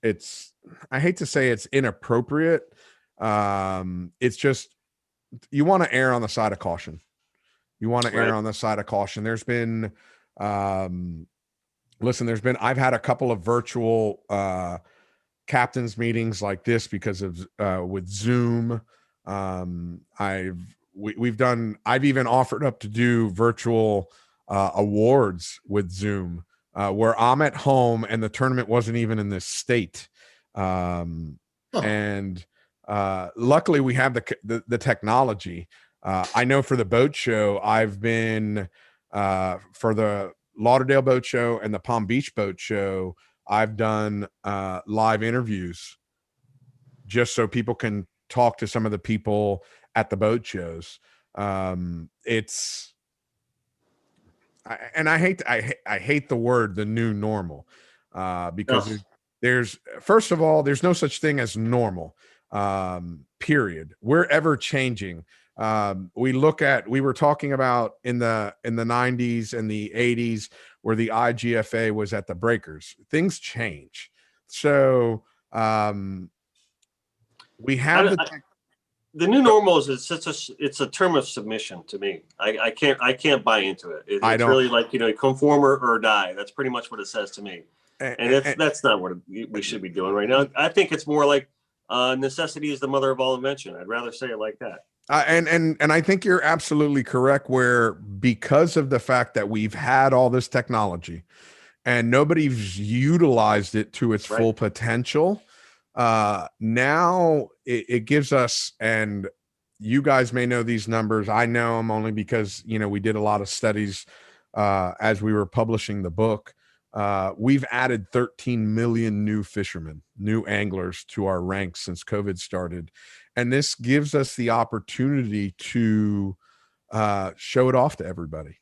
I hate to say it's inappropriate. It's just, you want to err on the side of caution. There's been listen, I've had a couple of virtual captains meetings like this because of with Zoom. I've even offered up to do virtual awards with Zoom, where I'm at home and the tournament wasn't even in this state. And luckily we have the technology. I know for the boat show, I've been for the Lauderdale Boat Show and the Palm Beach Boat Show, I've done live interviews just so people can talk to some of the people at the boat shows. I hate the word the new normal because there's first of all, there's no such thing as normal. Period. We're ever changing. We were talking about in the 90s and the 80s where the IGFA was at the breakers. Things change. So we have the new normal is it's a term of submission to me. I can't buy into it. It's really like, conform or die. That's pretty much what it says to me. And that's not what we should be doing right now. I think it's more like necessity is the mother of all invention. I'd rather say it like that. And I think you're absolutely correct, where because of the fact that we've had all this technology and nobody's utilized it to its full potential, now it gives us, and you guys may know these numbers. I know them only because, we did a lot of studies as we were publishing the book. We've added 13 million new fishermen, new anglers to our ranks since COVID started. And this gives us the opportunity to show it off to everybody.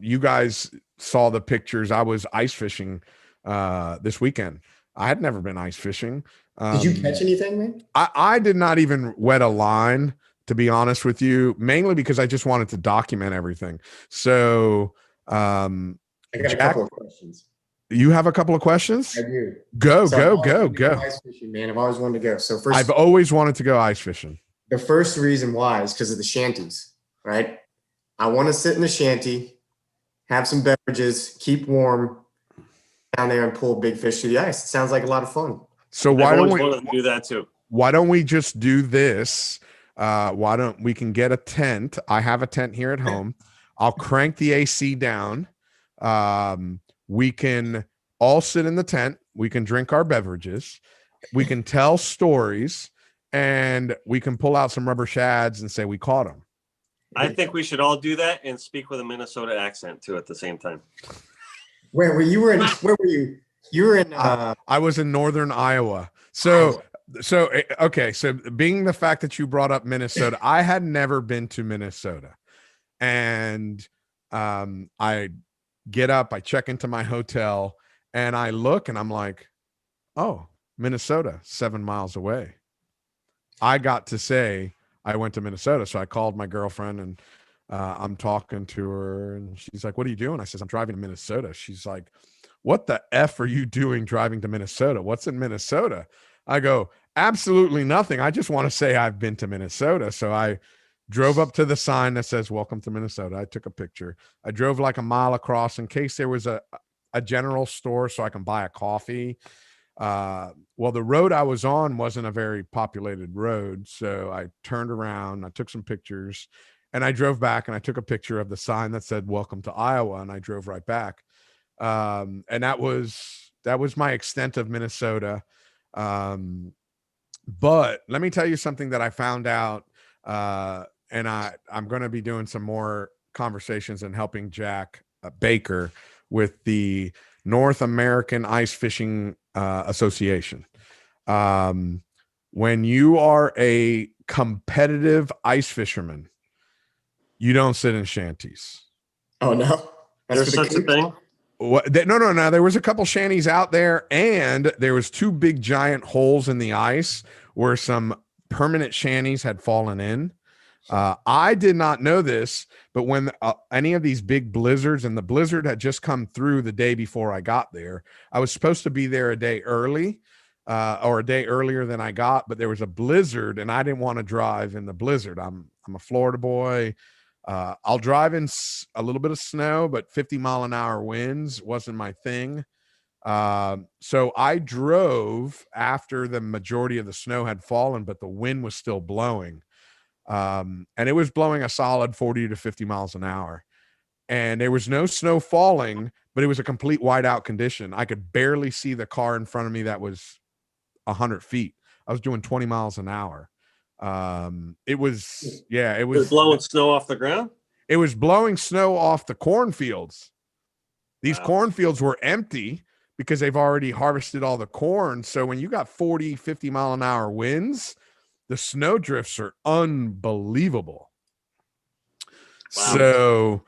You guys saw the pictures. I was ice fishing this weekend. I had never been ice fishing. Did you catch anything, man? I did not even wet a line, to be honest with you, mainly because I just wanted to document everything. So I got a couple of questions. You have a couple of questions? I do. Go. Ice fishing, man. I've always wanted to go. So first, I've always wanted to go ice fishing. The first reason why is because of the shanties, right? I want to sit in the shanty, have some beverages, keep warm down there and pull big fish through the ice. It sounds like a lot of fun. So why don't we do that too? Why don't we just do this? Why don't we can get a tent? I have a tent here at home. I'll crank the AC down. We can all sit in the tent. We can drink our beverages. We can tell stories, and we can pull out some rubber shads and say we caught them. I think we should all do that and speak with a Minnesota accent too at the same time. Where were you? Where were you? You were in. I was in northern Iowa. So okay. So being the fact that you brought up Minnesota, I had never been to Minnesota, and I get up, I check into my hotel, and I look, and I'm like, oh, Minnesota, 7 miles away. I got to say I went to Minnesota. So I called my girlfriend, and I'm talking to her, and she's like, what are you doing? I says, I'm driving to Minnesota. She's like, what the F are you doing driving to Minnesota? What's in Minnesota? I go, absolutely nothing. I just want to say I've been to Minnesota. So I drove up to the sign that says, welcome to Minnesota. I took a picture. I drove like a mile across in case there was a general store so I can buy a coffee. Well, the road I was on wasn't a very populated road. So I turned around, I took some pictures, and I drove back, and I took a picture of the sign that said, welcome to Iowa. And I drove right back. And that was my extent of Minnesota. But let me tell you something that I found out, and I'm going to be doing some more conversations and helping Jack Baker with the North American Ice Fishing Association. When you are a competitive ice fisherman, you don't sit in shanties. Oh no, there's such a thing. No. There was a couple shanties out there, and there was 2 big giant holes in the ice where some permanent shanties had fallen in. I did not know this, but when any of these big blizzards, and the blizzard had just come through the day before I got there, I was supposed to be there a day early, or a day earlier than I got, but there was a blizzard, and I didn't want to drive in the blizzard. I'm a Florida boy. I'll drive in a little bit of snow, but 50-mile-an-hour winds wasn't my thing. So I drove after the majority of the snow had fallen, but the wind was still blowing. And it was blowing a solid 40 to 50 miles an hour. And there was no snow falling, but it was a complete whiteout condition. I could barely see the car in front of me that was 100 feet. I was doing 20 miles an hour. It was blowing snow off the ground. It was blowing snow off the cornfields. These Wow. cornfields were empty because they've already harvested all the corn. So when you got 40, 50 mile an hour winds, the snow drifts are unbelievable. Wow. So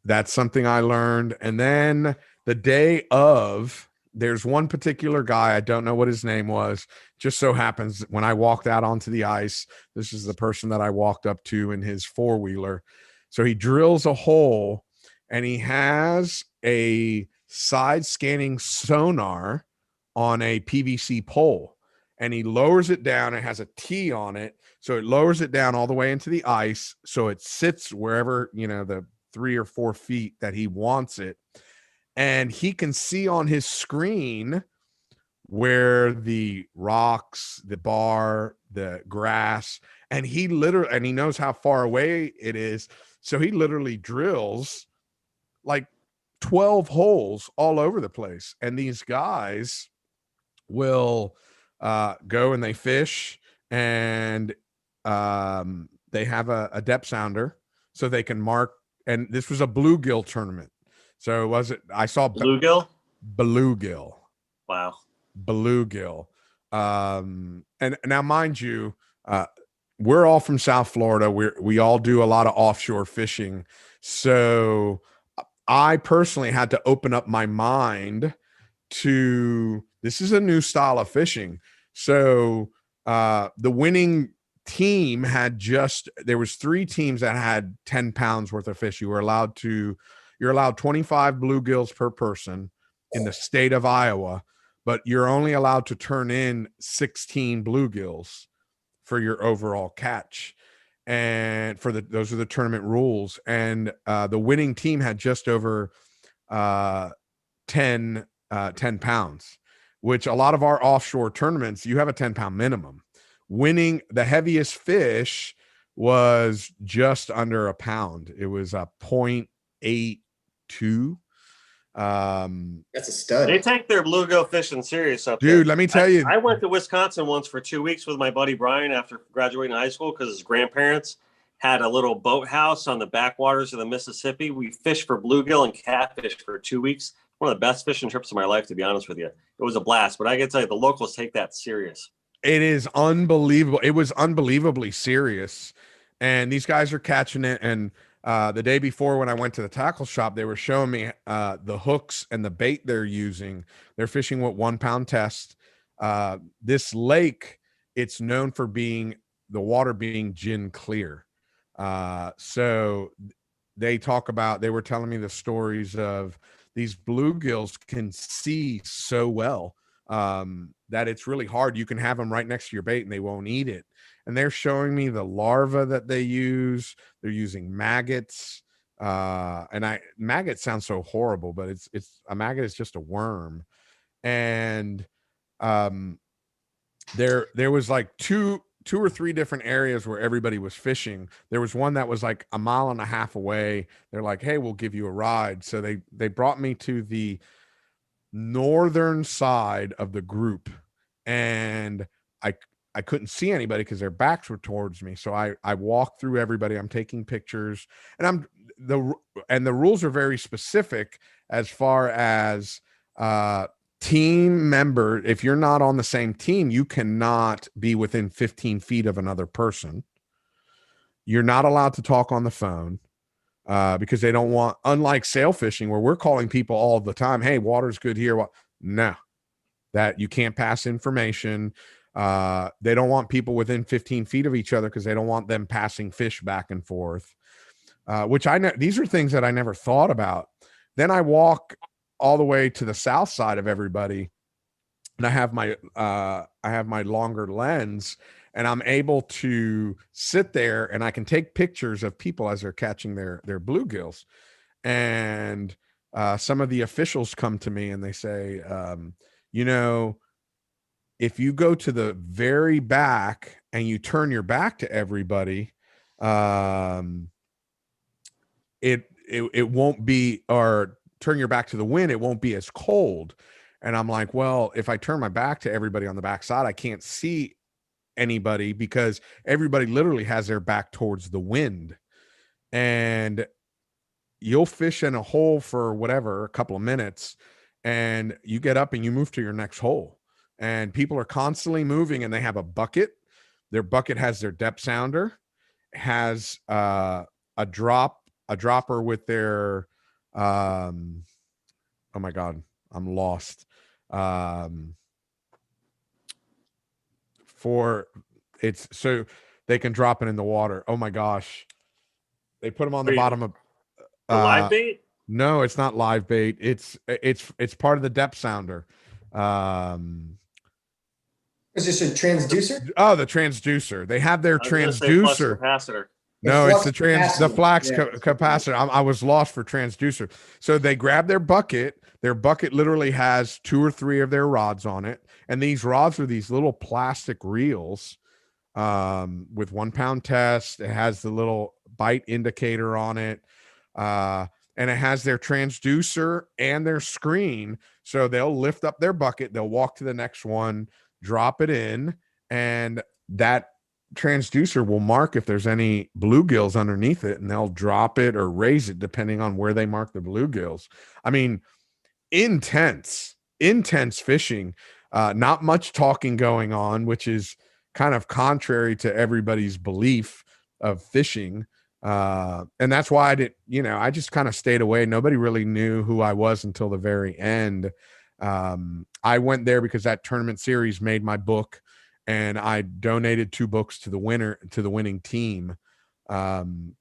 that's something I learned. And then the day of, there's one particular guy, I don't know what his name was, just so happens when I walked out onto the ice, this is the person that I walked up to in his four-wheeler. So he drills a hole and he has a side scanning sonar on a PVC pole, and he lowers it down. It has a T on it. So it lowers it down all the way into the ice. So it sits wherever, the 3 or 4 feet that he wants it. And he can see on his screen where the rocks, the bar, the grass, and he knows how far away it is. So he literally drills like 12 holes all over the place. And these guys will go and they fish, and they have a depth sounder so they can mark. And this was a bluegill tournament. So I saw bluegill? Bluegill. Wow. Bluegill. And now, mind you, we're all from South Florida. We all do a lot of offshore fishing. So I personally had to open up my mind to, this is a new style of fishing. So the winning team there was 3 teams that had 10 pounds worth of fish. You're allowed 25 bluegills per person in the state of Iowa, but you're only allowed to turn in 16 bluegills for your overall catch. And those are the tournament rules. And the winning team had just over 10 pounds, which a lot of our offshore tournaments, you have a 10-pound minimum. Winning the heaviest fish was just under a pound. It was a 0.82. That's a stud. They take their bluegill fishing serious up Dude, there. let me tell you. I went to Wisconsin once for 2 weeks with my buddy Brian after graduating high school because his grandparents had a little boathouse on the backwaters of the Mississippi. We fished for bluegill and catfish for 2 weeks. One of the best fishing trips of my life, to be honest with you. It was a blast, but I can tell you, the locals take that serious. It is unbelievable. It was unbelievably serious. And these guys are catching it. And the day before, when I went to the tackle shop, they were showing me the hooks and the bait they're using. They're fishing with 1 pound test. This lake, it's known for the water being gin clear. So they were telling me the stories of these bluegills can see so well that it's really hard. You can have them right next to your bait and they won't eat it. And they're showing me the larva that they use. They're using maggots. Maggot sounds so horrible, but it's a maggot is just a worm. And there was like two or three different areas where everybody was fishing. There was one that was like a mile and a half away. They're like, hey, we'll give you a ride. So they brought me to the northern side of the group, and I couldn't see anybody because their backs were towards me. So I walked through everybody. I'm taking pictures, and the rules are very specific as far as team member. If you're not on the same team, you cannot be within 15 feet of another person. You're not allowed to talk on the phone because they don't want, unlike sail fishing where we're calling people all the time, hey, water's good here. No, that you can't pass information. They don't want people within 15 feet of each other because they don't want them passing fish back and forth, which these are things that I never thought about. Then I walk all the way to the south side of everybody, and I have my longer lens, and I'm able to sit there and I can take pictures of people as they're catching their bluegills. And some of the officials come to me and they say, you know, if you go to the very back and you turn your back to everybody, it won't be, or turn your back to the wind, it won't be as cold. And I'm like, well, if I turn my back to everybody on the backside, I can't see anybody because everybody literally has their back towards the wind. And you'll fish in a hole for whatever, a couple of minutes, and you get up and you move to your next hole. And people are constantly moving and they have a bucket. Their bucket has their depth sounder, has a dropper with their oh my God, I'm lost. For it's so they can drop it in the water. Oh my gosh. They put them on the bottom of the live bait. No, it's not live bait. It's part of the depth sounder. Is this a transducer? Oh, the transducer. They have their transducer. Capacitor. No, it's the flax yeah. capacitor. I was lost for transducer. So they grab their bucket. Their bucket literally has 2 or 3 of their rods on it, and these rods are these little plastic reels with 1 pound test. It has the little bite indicator on it, and it has their transducer and their screen. So they'll lift up their bucket, they'll walk to the next one, drop it in, and that transducer will mark if there's any bluegills underneath it, and they'll drop it or raise it depending on where they mark the bluegills. I mean, intense fishing, not much talking going on, which is kind of contrary to everybody's belief of fishing. And that's why I just kind of stayed away. Nobody really knew who I was until the very end. I went there because that tournament series made my book, and I donated 2 books to the winning team. And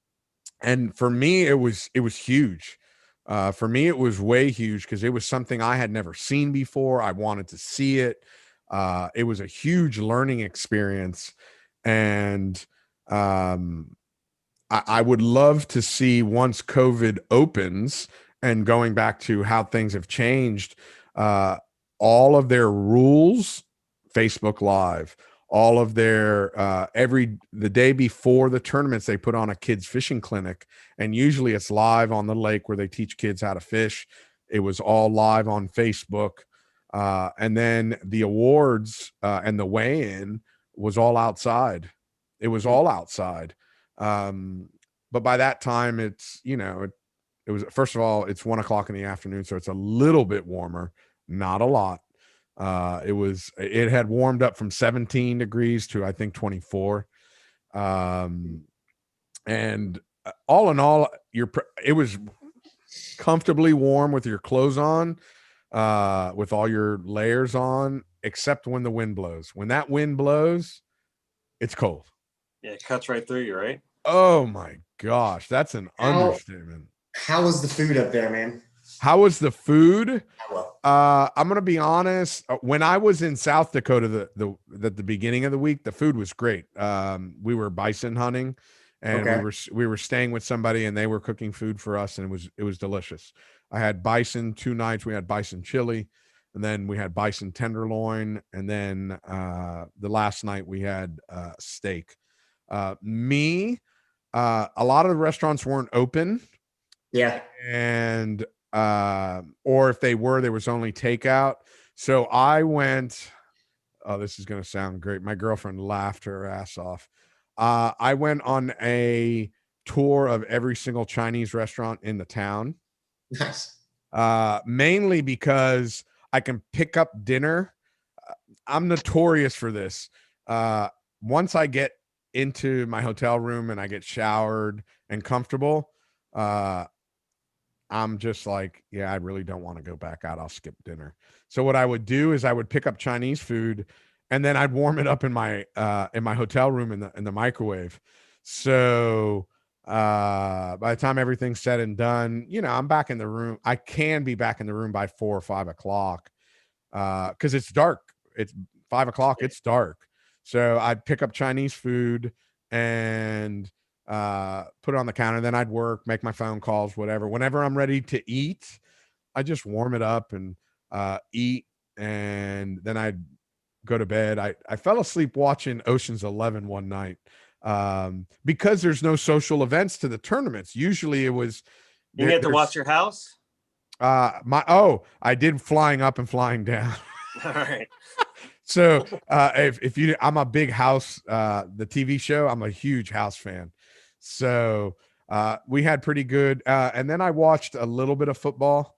for me, it was huge. For me, it was way huge because it was something I had never seen before. I wanted to see it. It was a huge learning experience. And I would love to see, once COVID opens and going back to how things have changed, all of their rules, Facebook Live, all of their the day before the tournaments, they put on a kids fishing clinic, and usually it's live on the lake where they teach kids how to fish. It was all live on Facebook, and then the awards and the weigh-in was all outside. It was all outside. But by that time, it's it was, first of all, it's 1 o'clock in the afternoon, so it's a little bit warmer, not a lot. It had warmed up from 17 degrees to, I think, 24. And all in all, it was comfortably warm with your clothes on, with all your layers on, except when the wind blows. When that wind blows, it's cold. Yeah, it cuts right through you, right? Oh my gosh, that's an understatement. How was the food up there, man? How was the food? I'm gonna be honest. When I was in South Dakota, the beginning of the week, the food was great. We were bison hunting, and we were staying with somebody, and they were cooking food for us, and it was delicious. I had bison 2 nights. We had bison chili, and then we had bison tenderloin, and then the last night we had steak. A lot of the restaurants weren't open. Yeah. And or if they were, there was only takeout. So I went, oh, this is going to sound great. My girlfriend laughed her ass off. I went on a tour of every single Chinese restaurant in the town. Nice. Mainly because I can pick up dinner. I'm notorious for this. Once I get into my hotel room and I get showered and comfortable, I'm just like, yeah, I really don't want to go back out. I'll skip dinner. So what I would do is I would pick up Chinese food, and then I'd warm it up in my hotel room in the microwave. So by the time everything's said and done, I'm back in the room. I can be back in the room by 4 or 5 o'clock because it's dark. It's 5 o'clock. It's dark. So I'd pick up Chinese food and put it on the counter. Then I'd work, make my phone calls, whatever. Whenever I'm ready to eat, I just warm it up and eat, and then I'd go to bed. I fell asleep watching Ocean's 11 one night because there's no social events to the tournaments. Usually it was You had to watch your house. I did flying up and flying down. All right. So if you, I'm a big House, the TV show. I'm a huge House fan. So we had pretty good. And then I watched a little bit of football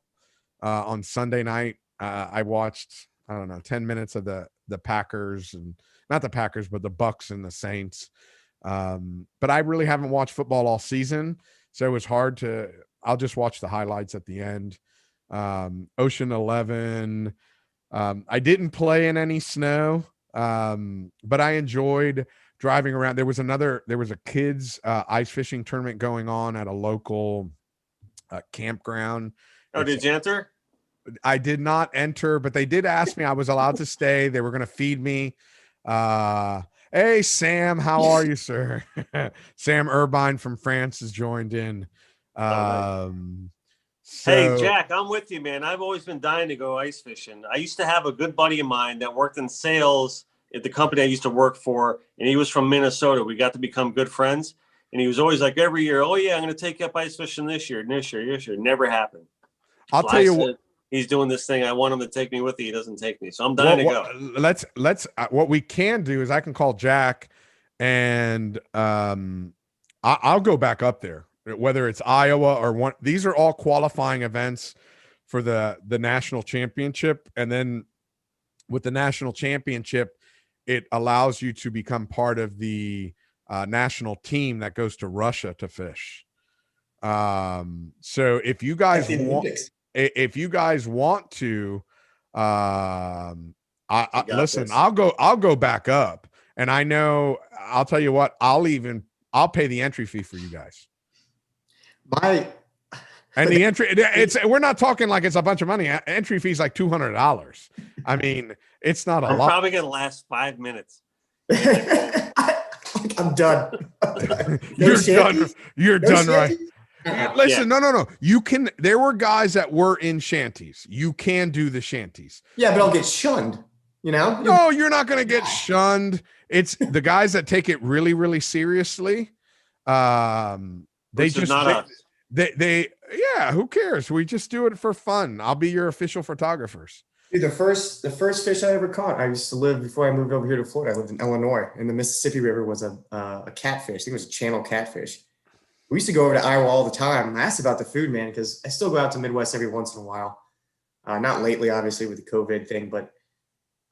on Sunday night. I watched, I don't know, 10 minutes of the Packers, and not the Packers, but the Bucks and the Saints. But I really haven't watched football all season, so it was hard to. I'll just watch the highlights at the end. Ocean 11. I didn't play in any snow, but I enjoyed driving around. There was a kids ice fishing tournament going on at a local campground. Oh, did you enter? I did not enter, but they did ask me. I was allowed to stay. They were going to feed me. Hey, Sam, how are you, sir? Sam Irvine from France has joined in. Hey, Jack, I'm with you, man. I've always been dying to go ice fishing. I used to have a good buddy of mine that worked in sales at the company I used to work for, and he was from Minnesota. We got to become good friends, and he was always like, every year, oh, yeah, I'm going to take you up ice fishing this year. Never happened. I'll tell you what. He's doing this thing. I want him to take me with you. He doesn't take me. So I'm dying to go. Let's what we can do is I can call Jack and I'll go back up there, whether it's Iowa or one. These are all qualifying events for the national championship. And then with the national championship, it allows you to become part of the national team that goes to Russia to fish. So if you guys want to, listen, I'll go back up, and I know, I'll tell you what, I'll pay the entry fee for you guys. And the entry, we're not talking like it's a bunch of money. Entry fee is like $200. I mean, it's not a lot. I'm probably going to last 5 minutes. I'm done. You're done, right? Listen, no. You can. There were guys that were in shanties. You can do the shanties. Yeah, but I'll get shunned. You know? No, you're not going to get shunned. It's the guys that take it really, really seriously. They just not they yeah. Who cares? We just do it for fun. I'll be your official photographers. Dude, the first fish I ever caught. I used to live before I moved over here to Florida. I lived in Illinois, and the Mississippi River was a catfish. I think it was a channel catfish. We used to go over to Iowa all the time. And I asked about the food, man, because I still go out to Midwest every once in a while. Not lately, obviously, with the COVID thing, but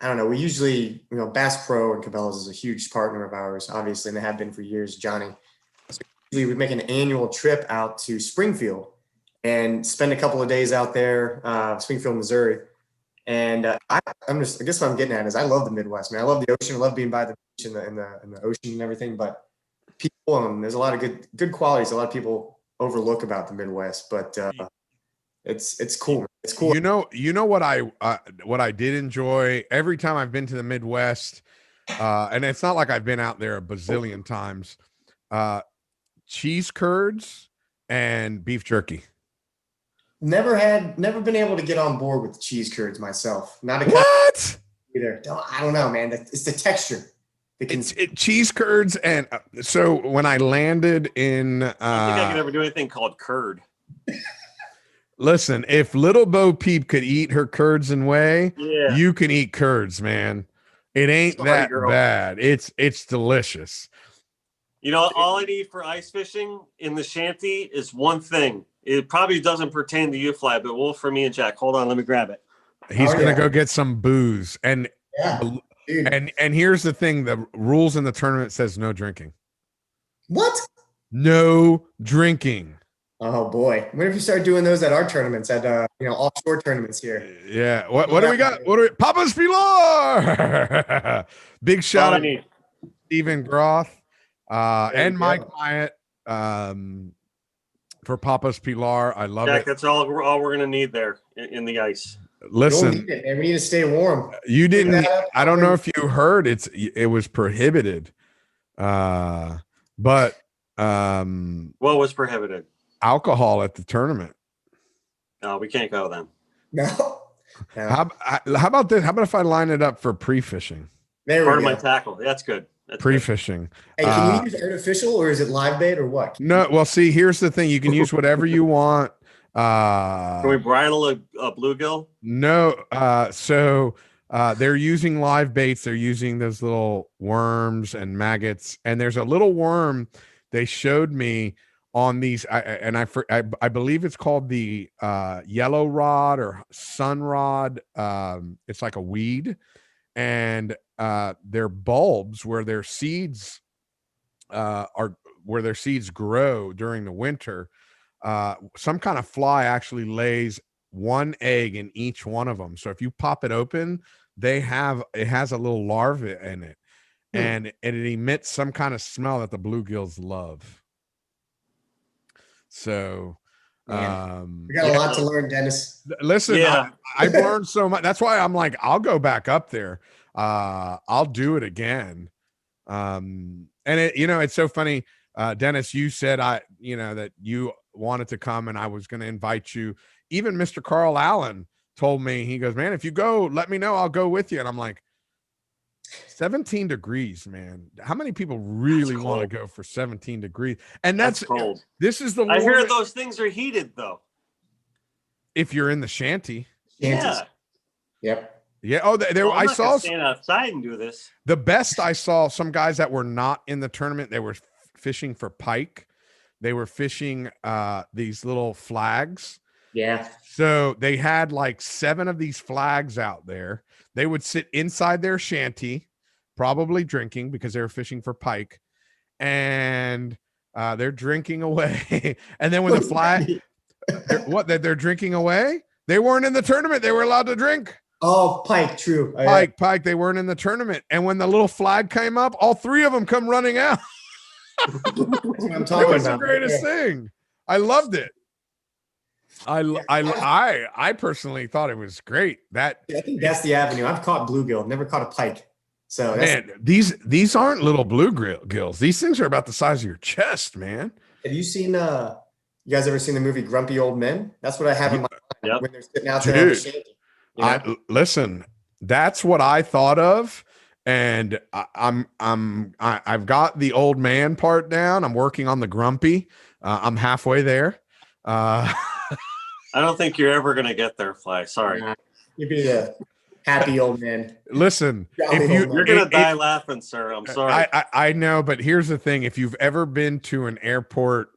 I don't know. We usually, Bass Pro and Cabela's is a huge partner of ours, obviously, and they have been for years, Johnny. So usually we make an annual trip out to Springfield and spend a couple of days out there, Springfield, Missouri. And I guess what I'm getting at is I love the Midwest, man. I love the ocean. I love being by the beach and the ocean and everything, but people, there's a lot of good qualities a lot of people overlook about the Midwest, but it's cool. It's cool. You know what I did enjoy every time I've been to the Midwest, and it's not like I've been out there a bazillion times. Cheese curds and beef jerky. Never been able to get on board with the cheese curds myself. Not a what either. I don't know, man. It's the texture. Cheese curds, and so when I landed in, I don't think I could ever do anything called curd. Listen, if little Bo Peep could eat her curds and whey, you can eat curds, man. It ain't that bad. It's delicious. All I need for ice fishing in the shanty is one thing. It probably doesn't pertain to you, Fly, but will for me and Jack. Hold on, let me grab it. He's gonna go get some booze, and and here's the thing: the rules in the tournament says no drinking. What? No drinking. Oh boy! What if you start doing those at our tournaments, at offshore tournaments here? Yeah. What do we got? What do we? Papa's Pilar. Big shout out to Stephen Groth and Mike Hyatt for Papa's Pilar. I love it. That's all we're gonna need there in the ice. listen, need it, man. We need to stay warm. you Bring didn't. that up. I don't know if you heard. It was prohibited. But What was prohibited? alcohol at the tournament. No, we can't go then. No. How about this? How about if I line it up for pre-fishing? There Part we of go. my tackle. That's good. That's good. Pre-fishing. Hey, can you use artificial or is it live bait or what? No, well, see, here's the thing. You can use whatever you want. Can we bridle a bluegill? No. So they're using live baits. They're using those little worms and maggots. And there's a little worm they showed me on these. I believe it's called the yellow rod or sun rod. It's like a weed. And their bulbs where their seeds grow during the winter. Some kind of fly actually lays one egg in each one of them. So if you pop it open, it has a little larva in it, and it emits some kind of smell that the bluegills love. So we got a lot to learn, Dennis. Listen, Yeah. I've learned so much. That's why I'm like, I'll go back up there. I'll do it again. And it's so funny. Dennis, you said that you wanted to come and I was going to invite you. Even Mr. Carl Allen told me, he goes, man, if you go, let me know. I'll go with you. And I'm like, 17 degrees, man. How many people really want to go for 17 degrees? And that's cold. This is the I hear those things are heated though. If you're in the shanty. Yeah. Yep. Yeah. Oh, I saw stand outside and do this. The best I saw some guys that were not in the tournament. They were fishing for pike. They were fishing these little flags. Yeah. So they had like 7 of these flags out there. They would sit inside their shanty, probably drinking because they were fishing for pike, and they're drinking away. And then when the flag, they're drinking away, they weren't in the tournament. They were allowed to drink. Oh, pike, true. Pike. They weren't in the tournament. And when the little flag came up, all 3 of them come running out. That's what I'm It talking was about. the greatest thing. I loved it. I personally thought it was great. I think that's the avenue. I've caught bluegill, never caught a pike. So man, these aren't little bluegills. These things are about the size of your chest, man. Have you seen you guys ever seen the movie Grumpy Old Men? That's what I have in my mind when they're sitting out there on the shanty. Listen, that's what I thought of. And I've got the old man part down. I'm working on the grumpy. I'm halfway there. I don't think you're ever going to get there, Fly. Sorry. You'd be a happy old man. Listen, you're going to die laughing, sir. I'm sorry. I know, but here's the thing. If you've ever been to an airport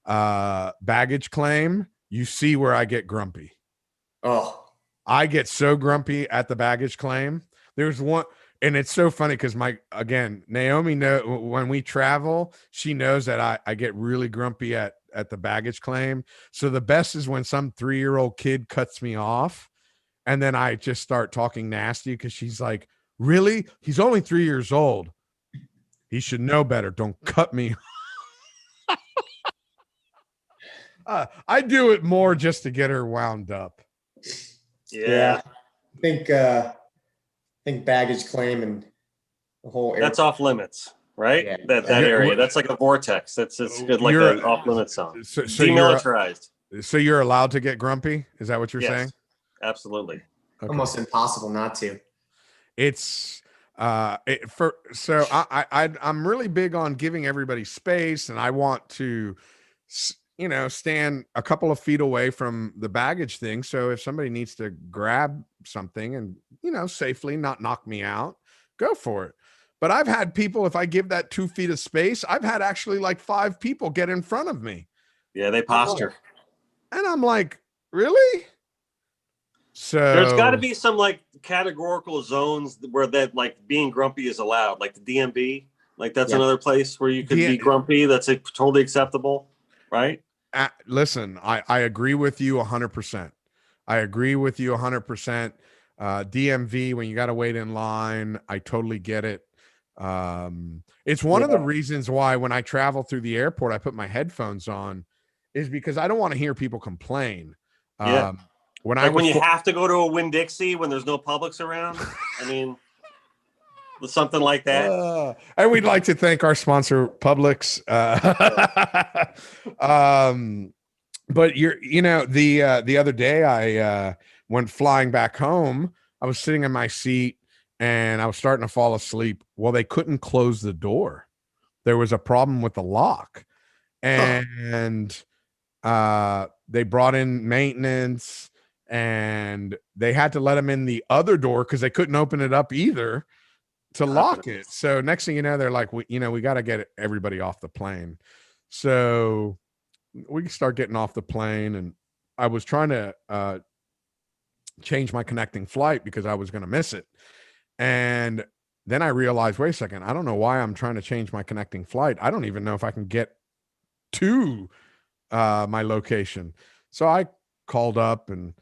baggage claim, you see where I get grumpy. Oh, I get so grumpy at the baggage claim. There's one, and it's so funny because Naomi when we travel, she knows that I get really grumpy at the baggage claim. So the best is when some 3-year-old kid cuts me off, and then I just start talking nasty because she's like, really? He's only 3 years old. He should know better. Don't cut me. I do it more just to get her wound up. Yeah. I think baggage claim and the whole that's off limits, right? Yeah. That area. That's like a vortex. It's good, like an off limits zone. So demilitarized. So you're allowed to get grumpy? Is that what you're saying? Absolutely. Okay. Almost impossible not to. It's I'm really big on giving everybody space, and I want to stand a couple of feet away from the baggage thing. So if somebody needs to grab something and, safely not knock me out, go for it. But I've had people, if I give that 2 feet of space, I've had actually like 5 people get in front of me. Yeah, they posture. And I'm like, really? So there's got to be some like categorical zones where that like being grumpy is allowed, like the DMV. Like that's another place where you could be grumpy. That's totally acceptable, right? Listen, I agree with you 100%. I agree with you 100%. DMV, when you got to wait in line, I totally get it. It's one of the reasons why when I travel through the airport, I put my headphones on, is because I don't want to hear people complain. when I Like was when you have to go to a Winn-Dixie when there's no Publix around. I mean, something like that. And we'd like to thank our sponsor, Publix. But the other day I went flying back home. I was sitting in my seat and I was starting to fall asleep. Well, they couldn't close the door. There was a problem with the lock, and they brought in maintenance, and they had to let them in the other door because they couldn't open it up either to lock it. So next thing you know, they're like, we got to get everybody off the plane. So we start getting off the plane, and I was trying to change my connecting flight because I was going to miss it. And then I realized, wait a second, I don't know why I'm trying to change my connecting flight. I don't even know if I can get to my location. So I called up and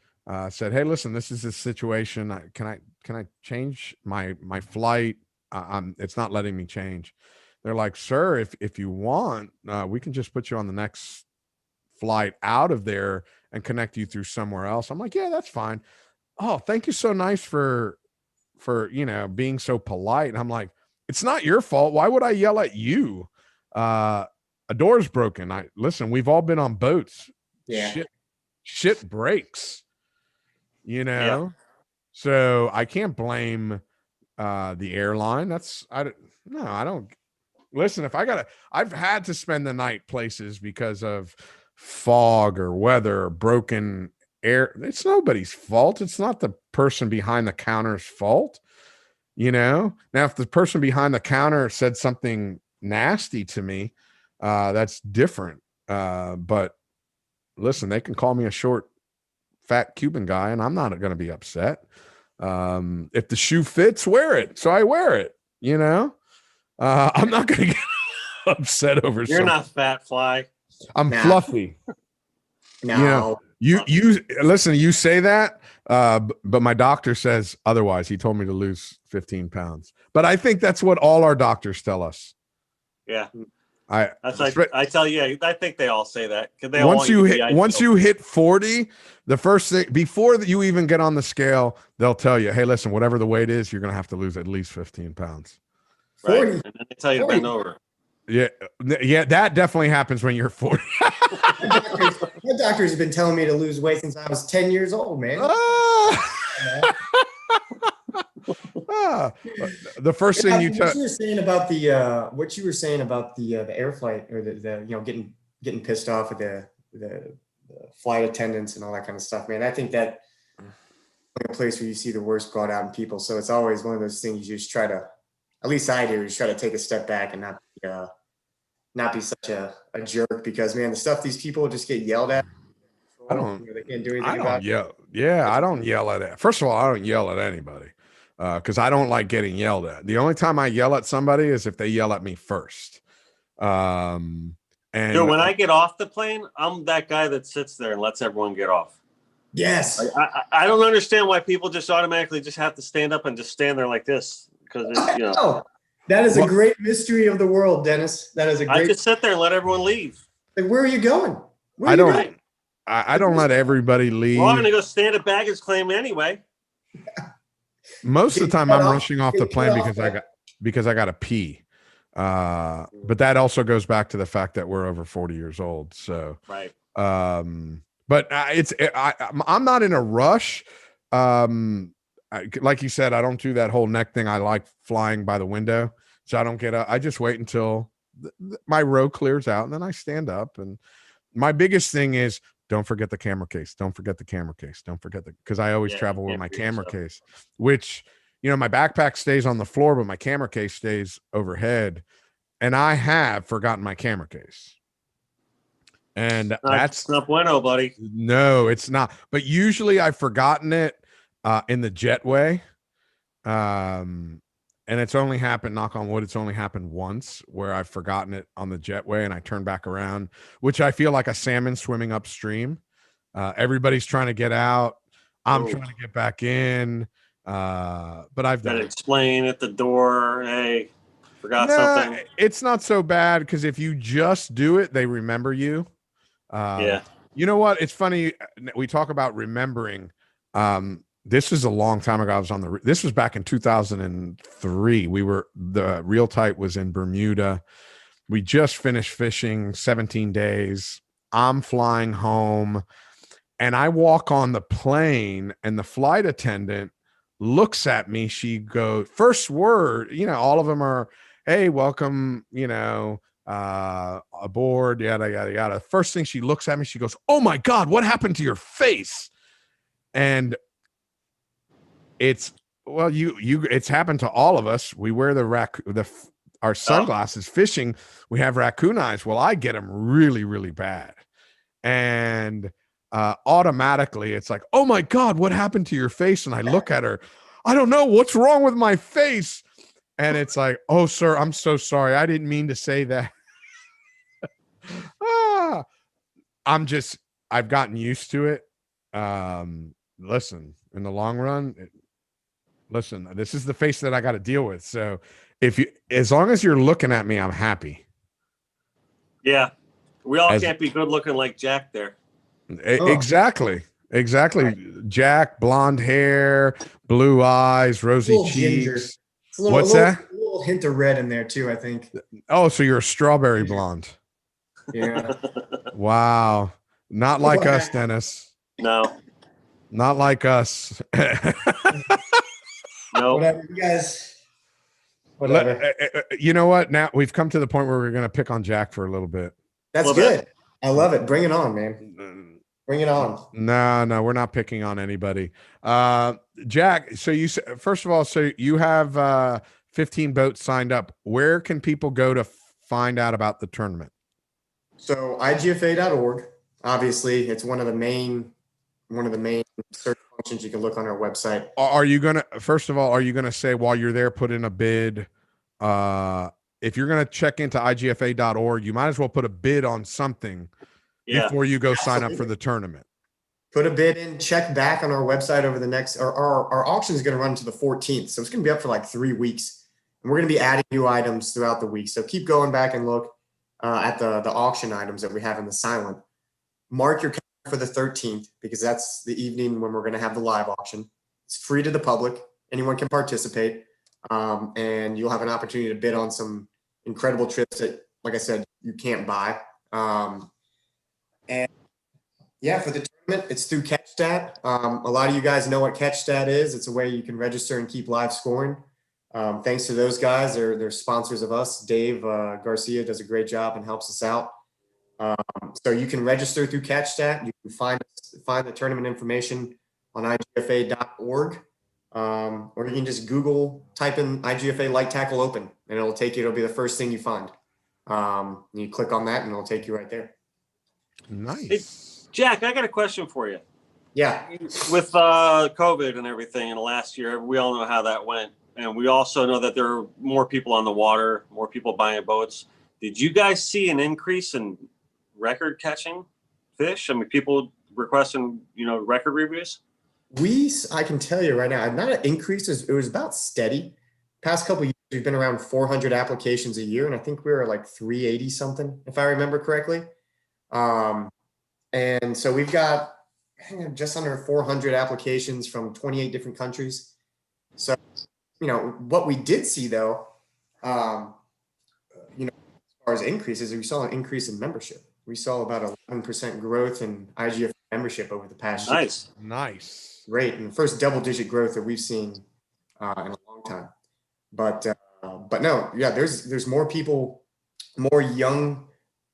said, hey, listen, this is a situation. Can I change my flight? It's not letting me change. They're like, sir, if you want, we can just put you on the next flight out of there and connect you through somewhere else. I'm like, yeah, that's fine. Oh, thank you so nice for being so polite. And I'm like, it's not your fault. Why would I yell at you? A door's broken. Listen, we've all been on boats. Yeah. Shit breaks, so I can't blame the airline. I don't listen. I've had to spend the night places because of fog or weather or broken air. It's nobody's fault. It's not the person behind the counter's fault. Now if the person behind the counter said something nasty to me, that's different. But listen, they can call me a short, fat Cuban guy, and I'm not going to be upset. If the shoe fits, wear it. So I wear it, I'm not going to get upset over You're not fat, Fly. I'm fluffy. No. You listen, you say that, but my doctor says otherwise. He told me to lose 15 pounds. But I think that's what all our doctors tell us. Yeah. I tell you, I think they all say that. They once you hit 40, the first thing before that you even get on the scale, they'll tell you, hey, listen, whatever the weight is, you're going to have to lose at least 15 pounds. Right. 40. And then they tell you 40. To bend over. Yeah, that definitely happens when you're 40. My doctor's been telling me to lose weight since I was 10 years old, man. The first thing what you were saying about the air flight, or the getting pissed off at the flight attendants and all that kind of stuff, man. I think that a place where you see the worst brought out in people. So it's always one of those things you just try to, at least I do, you just try to take a step back and not be such a jerk, because man, the stuff these people just get yelled at. They can't do anything about it. Yeah, I don't yell at it. First of all, I don't yell at anybody because I don't like getting yelled at. The only time I yell at somebody is if they yell at me first. And dude, when I get off the plane, I'm that guy that sits there and lets everyone get off. Yes. I don't understand why people just automatically just have to stand up and just stand there like this, because that is a great mystery of the world, Dennis. That is a great. I just sit there and let everyone leave. Like, where are you going? I don't let everybody leave. Well, I'm going to go stand at baggage claim anyway. Most of the time, I'm rushing off the plane because I got to pee. But that also goes back to the fact that we're over 40 years old. So right. But I'm not in a rush. Like you said, I don't do that whole neck thing. I like flying by the window, so I don't get up. I just wait until my row clears out, and then I stand up. And my biggest thing is, don't forget the camera case. Don't forget the camera case. Don't forget because I always travel with my camera case, which, my backpack stays on the floor, but my camera case stays overhead. And I have forgotten my camera case. And that's not bueno, buddy. No, it's not. But usually I've forgotten it in the jetway. And it's only happened, knock on wood, it's only happened once where I've forgotten it on the jetway and I turn back around, which I feel like a salmon swimming upstream. Everybody's trying to get out. I'm trying to get back in. But I've got to explain at the door, hey, forgot something. It's not so bad because if you just do it, they remember you. You know what? It's funny. We talk about remembering. This is a long time ago. I was on this was back in 2003. The Real Tight was in Bermuda. We just finished fishing 17 days. I'm flying home and I walk on the plane and the flight attendant looks at me. She goes, first word, all of them are, hey, welcome, aboard, yada, yada, yada. First thing she looks at me, she goes, oh my God, what happened to your face? And it's, well, it's happened to all of us. We wear our sunglasses fishing. We have raccoon eyes. Well, I get them really, really bad. And automatically it's like, oh my God, what happened to your face? And I look at her, I don't know what's wrong with my face. And it's like, oh, sir, I'm so sorry. I didn't mean to say that. I've gotten used to it. Listen, in the long run, listen, this is the face that I got to deal with. So as long as you're looking at me, I'm happy. Yeah. We all can't be good looking like Jack there. Exactly. Jack, blonde hair, blue eyes, rosy cheeks. What's that? A little hint of red in there too, I think. Oh, so you're a strawberry blonde. Yeah. Wow. Not like us, Dennis. No. Not like us. No. Whatever, you guys. Whatever. You know what? Now we've come to the point where we're going to pick on Jack for a little bit. That's good. I love it. Bring it on, man. Bring it on. No, we're not picking on anybody. Jack, so first of all, so you have 15 boats signed up. Where can people go to find out about the tournament? So igfa.org. Obviously, it's one of the main search functions you can look on our website. Are you gonna say while you're there, put in a bid? If you're gonna check into igfa.org, you might as well put a bid on something before you go sign up for the tournament. Put a bid in, check back on our website over the next, our auction is going to run to the 14th. So it's going to be up for like 3 weeks. And we're going to be adding new items throughout the week. So keep going back and look at the auction items that we have in the silent. Mark your calendar for the 13th because that's the evening when we're going to have the live auction. It's free to the public. Anyone can participate. And you'll have an opportunity to bid on some incredible trips that, like I said, you can't buy. And yeah, for the tournament, it's through CatchStat. A lot of you guys know what CatchStat is. It's a way you can register and keep live scoring. Thanks to those guys. They're sponsors of us. Dave Garcia does a great job and helps us out. So you can register through CatchStat. You can find the tournament information on igfa.org. Or you can just type in IGFA Light Tackle Open, and it'll be the first thing you find. You click on that and it'll take you right there. Nice. Hey, Jack, I got a question for you. Yeah. With COVID and everything in the last year, we all know how that went. And we also know that there are more people on the water, more people buying boats. Did you guys see an increase in record catching fish? I mean, people requesting, record reviews? I can tell you right now, not an increase. It was about steady. Past couple of years, we've been around 400 applications a year. And I think we were like 380 something, if I remember correctly. And so we've got just under 400 applications from 28 different countries. So, what we did see though, as far as increases, we saw an increase in membership. We saw about 11% growth in IGF membership over the past year. Nice. Great. And the first double-digit growth that we've seen in a long time. But no, yeah, there's more people, more young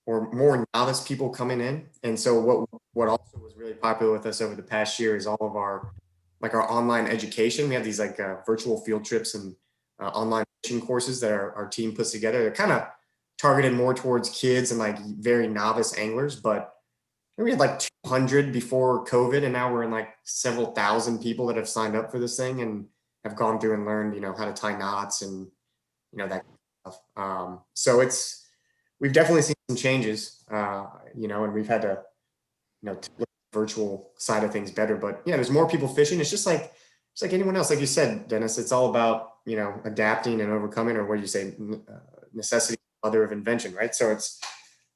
or more novice people coming in. And so what also was really popular with us over the past year is all of our online education. We have these virtual field trips and online fishing courses that our team puts together. They're kind of targeted more towards kids and very novice anglers, but we had 200 before COVID, and now we're in several thousand people that have signed up for this thing and have gone through and learned, how to tie knots and, that kind of stuff. So we've definitely seen some changes, and we've had to, look at the virtual side of things better, but yeah, there's more people fishing. It's just like anyone else, like you said, Dennis, it's all about, adapting and overcoming, or what do you say? Necessity, mother of invention, right? So it's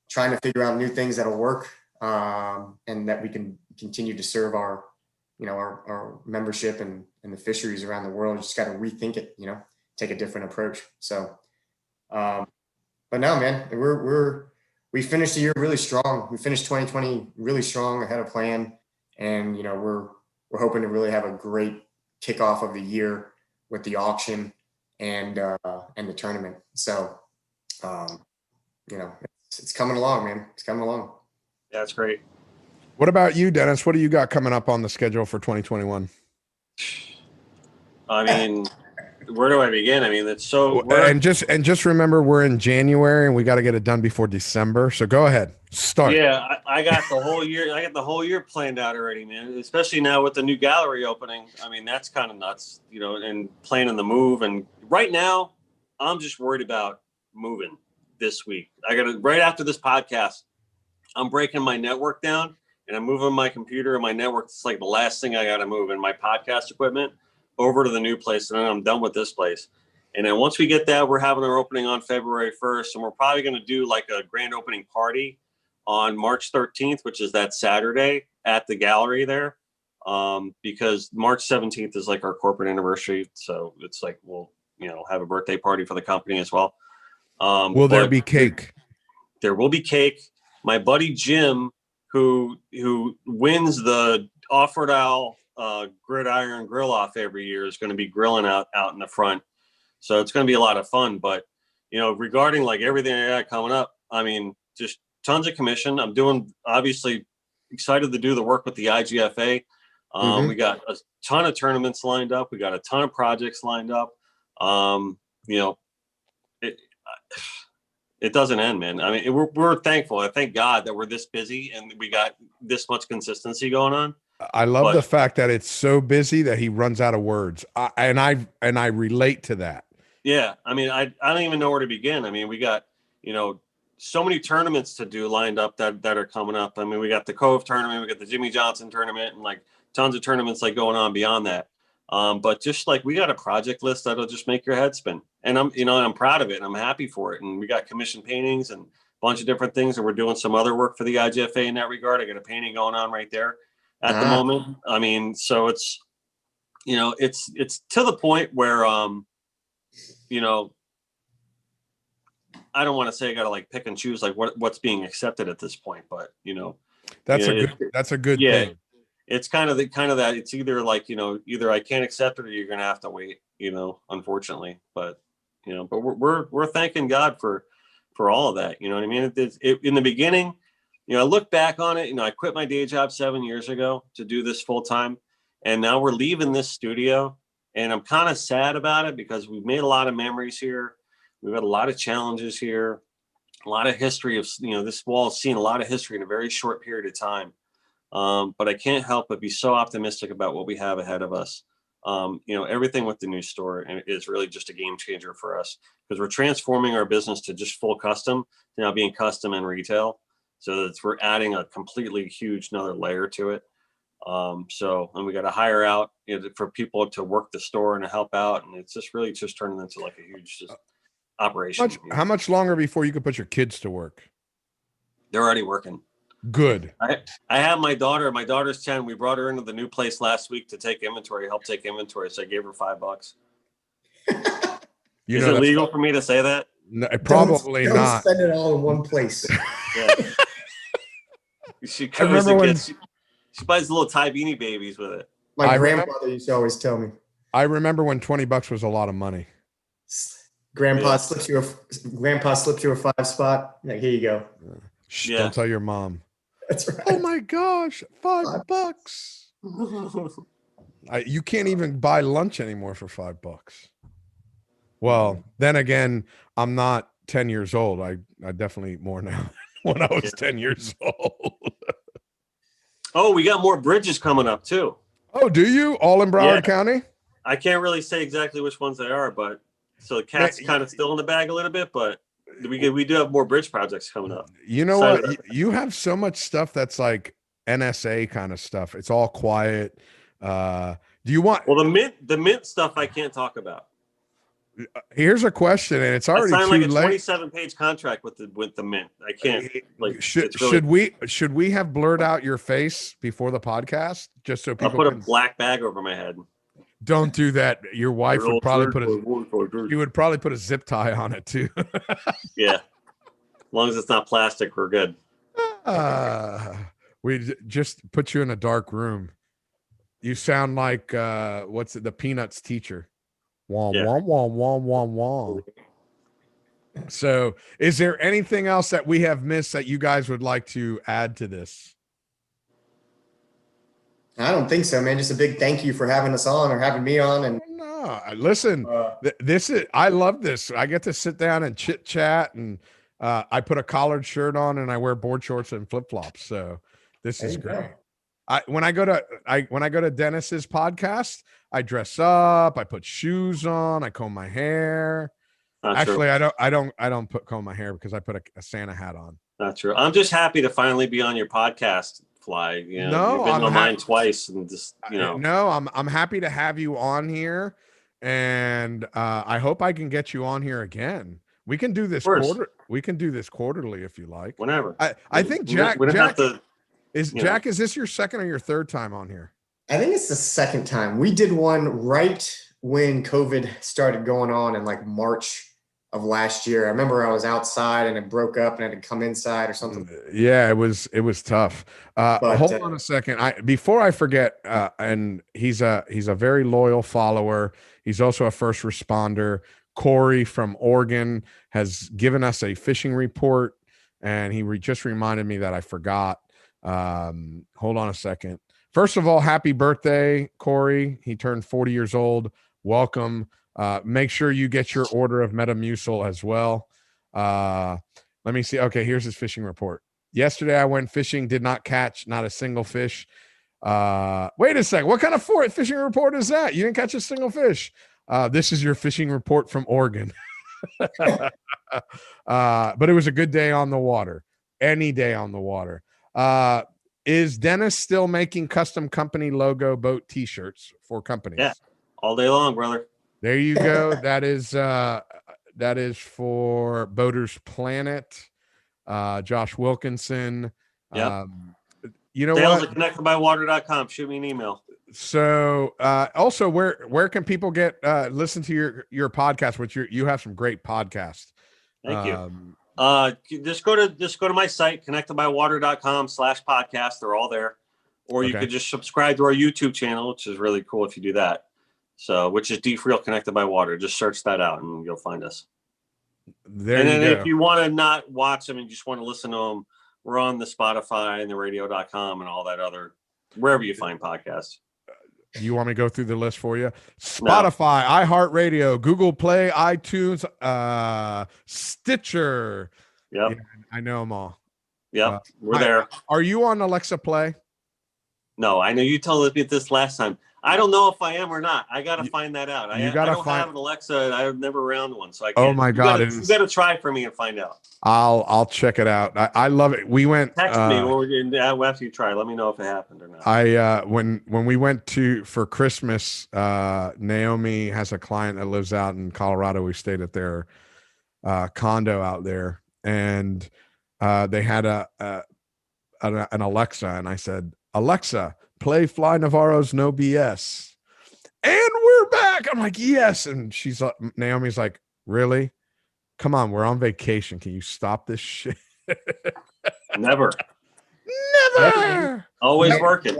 trying to figure out new things that'll work. and that we can continue to serve our, our membership and the fisheries around the world. Just got to rethink it, take a different approach. So, but no, man, we finished the year really strong. We finished 2020 really strong, ahead of plan, and we're hoping to really have a great kickoff of the year with the auction and the tournament. So, it's coming along, man. It's coming along. Yeah, that's great. What about you, Dennis? What do you got coming up on the schedule for 2021? I mean, where do I begin? I mean, it's so. And just remember, we're in January, and we got to get it done before December. So go ahead, start. Yeah, I got the whole year. I got the whole year planned out already, man. Especially now with the new gallery opening. I mean, that's kind of nuts, and planning the move. And right now, I'm just worried about moving this week. I got to right after this podcast. I'm breaking my network down, and I'm moving my computer and my network. It's like the last thing I got to move, and my podcast equipment over to the new place, and then I'm done with this place. And then once we get that, we're having our opening on February 1st, and we're probably going to do like a grand opening party on March 13th, which is that Saturday at the gallery there, because March 17th is like our corporate anniversary. So it's like we'll have a birthday party for the company as well. Will there be cake? There will be cake. My buddy Jim, who wins the Offord Owl Gridiron Grill Off every year, is going to be grilling out in the front. So it's going to be a lot of fun. But, regarding like everything I got coming up, I mean, just tons of commission. I'm doing, obviously, excited to do the work with the IGFA. We got a ton of tournaments lined up. We got a ton of projects lined up. It doesn't end, man. I mean, we're thankful. I thank God that we're this busy and we got this much consistency going on. I love the fact that it's so busy that he runs out of words. I relate to that. Yeah. I mean, I don't even know where to begin. I mean, we got, so many tournaments to do lined up that are coming up. I mean, we got the Cove tournament, we got the Jimmy Johnson tournament, and like tons of tournaments like going on beyond that. But just like we got a project list that'll just make your head spin, and I'm proud of it and I'm happy for it. And we got commission paintings and a bunch of different things, and we're doing some other work for the IGFA in that regard. I got a painting going on right there at the moment. I mean, so it's, it's to the point where, I don't want to say I got to like pick and choose like what's being accepted at this point, but that's a good thing. It's kind of that it's either like, either I can't accept it or you're going to have to wait, unfortunately, but we're thanking God for all of that. You know what I mean? In the beginning, I look back on it, I quit my day job 7 years ago to do this full time. And now we're leaving this studio, and I'm kind of sad about it because we've made a lot of memories here. We've had a lot of challenges here, a lot of history of, this wall has seen a lot of history in a very short period of time. But I can't help but be so optimistic about what we have ahead of us. Everything with the new store is really just a game changer for us because we're transforming our business to just full custom to now being custom and retail. So that we're adding a completely huge another layer to it. And we got to hire out for people to work the store and to help out. And it's just really just turning into like a huge operation. How much longer before you could put your kids to work? They're already working. Good. I have my daughter. My daughter's 10. We brought her into the new place last week to help take inventory. So I gave her $5. Is it legal for me to say that? No, probably don't not. Spend it all in one place. Yeah. She buys little Ty Beanie Babies with it. My grandfather used to always tell me. I remember when $20 was a lot of money. Grandpa slips you a 5 spot. Like, here you go. Shh, don't tell your mom. That's right. Oh my gosh, $5. You can't even buy lunch anymore for $5. Well, then again, I'm not 10 years old. I definitely eat more now than when I was 10 years old. Oh, we got more bridges coming up too. Oh, do you? All in Broward County? I can't really say exactly which ones they are, but so the cat's kind of still in the bag a little bit, but we do have more bridge projects coming up. You know what? You have so much stuff that's like NSA kind of stuff. It's all quiet. Do you want? Well, the mint stuff I can't talk about. Here's a question, and it's I already signed like too a late. 27-page contract with the Mint. I can't. Like, Should we have blurred out your face before the podcast just so I'll people put a can? black bag over my head. Don't do that. Your wife would probably put a zip tie on it too. Yeah, as long as it's not plastic, we're good. We just put you in a dark room. You sound like what's it? The Peanuts teacher. Wah, Yeah. wah, wah, wah, wah, wah. So, is there anything else that we have missed that you guys would like to add to this? I don't think so, man. Just a big thank you for having us on or having me on. And No, listen, this is, I love this. I get to sit down and chit chat, and I put a collared shirt on and I wear board shorts and flip flops. So this is great. When I go to Dennis's podcast, I dress up, I put shoes on, I comb my hair. Not Actually, true. I don't comb my hair because I put a Santa hat on. Not true. I'm just happy to finally be on your podcast, Fly. You know, No, you've been I'm on mine twice, and just No, I'm happy to have you on here, and I hope I can get you on here again. We can do this We can do this quarterly if you like. Whenever. I think Jack. Jack, is this your second or your third time on here? I think it's the second time. We did one right when COVID started going on in like March of last year. I remember I was outside and it broke up and I had to come inside or something. Yeah, it was tough. Hold on a second. Before I forget, and he's a very loyal follower. He's also a first responder. Corey from Oregon has given us a fishing report, and he just reminded me that I forgot. Hold on a second. First of all, happy birthday, Corey. He turned 40 years old. Welcome. Make sure you get your order of Metamucil as well. Let me see. Okay, here's his fishing report. Yesterday I went fishing, did not catch not a single fish. Wait a second. What kind of fishing report is that? You didn't catch a single fish. This is your fishing report from Oregon. But it was a good day on the water. Any day on the water. Is Dennis still making custom company logo boat t-shirts for companies? Yeah, all day long, brother. There you go. That is for Boaters Planet. Josh Wilkinson. Yeah. You know Sales what? at connectedbywater.com. Shoot me an email. So also where can people get listen to your podcast, which you have some great podcasts. Thank you. Just go to my site, connectedbywater.com/podcast. They're all there. Or you could just subscribe to our YouTube channel, which is really cool if you do that. So, which is Friel Connected by Water. Just search that out and you'll find us. If you want to not watch them and you just want to listen to them, we're on the Spotify and the radio.com and all that other, wherever you find podcasts. You want me to go through the list for you? Spotify, iHeartRadio, Google Play, iTunes, Stitcher. Yep. Yeah, I know them all. Yep. We're there. Are you on Alexa Play? No, I know you told me this last time. I don't know if I am or not. I got to find that out. I don't have an Alexa. I've never ran one, so I can't. Oh my God! You got to try for me and find out. I'll check it out. I love it. We went. Text me after you try. Let me know if it happened or not. When we went for Christmas, Naomi has a client that lives out in Colorado. We stayed at their condo out there, and they had an Alexa, and I said, Alexa, play Fly Navarro's No BS. And we're back. I'm like, yes. And Naomi's like, really? Come on, we're on vacation. Can you stop this shit? Never. Always working.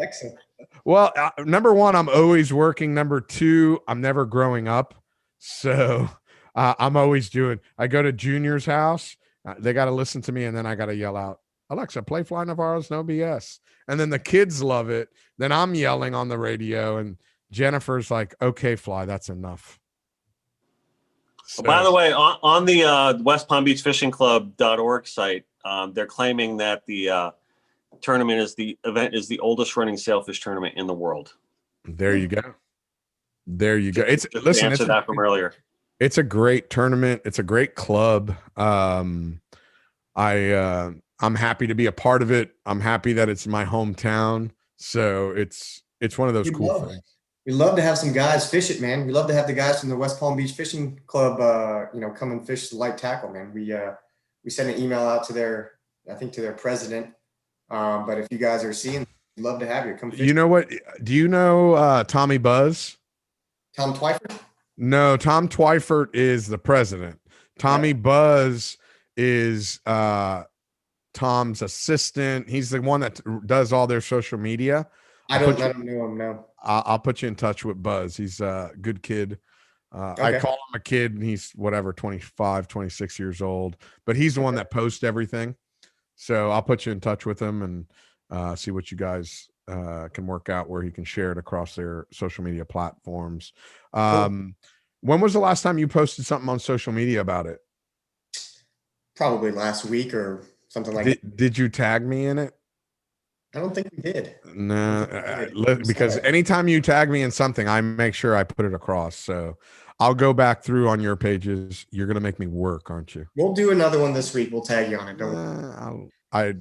Well, number one, I'm always working. Number two, I'm never growing up. So I'm always I go to Junior's house. They got to listen to me. And then I got to yell out, Alexa, play Fly Navarro's No BS. And then the kids love it. Then I'm yelling on the radio, and Jennifer's like, okay, Fly, that's enough. So, by the way, on the West Palm Beach Fishing Club.org site, they're claiming that the tournament is the oldest running sailfish tournament in the world. There you go. It's that from earlier. It's a great tournament. It's a great club. I'm happy to be a part of it. I'm happy that it's my hometown. So it's one of those cool things. We love to have some guys fish it, man. We love to have the guys from the West Palm Beach Fishing Club, come and fish the light tackle, man. We sent an email out to their president. But if you guys are seeing, we'd love to have you come fish. You know what? Do you know Tommy Buzz? Tom Twyford? No, Tom Twyford is the president. Tommy Buzz is Tom's assistant. He's the one that does all their social media. I don't know him, no. I'll put you in touch with Buzz. He's a good kid. Okay. I call him a kid, and he's whatever, 25, 26 years old. But he's the one that posts everything. So I'll put you in touch with him and see what you guys can work out where he can share it across their social media platforms. Cool. When was the last time you posted something on social media about it? Probably last week or something like that. Did you tag me in it? I don't think we did. No, because anytime you tag me in something, I make sure I put it across. So I'll go back through on your pages. You're going to make me work, aren't you? We'll do another one this week. We'll tag you on it. Don't I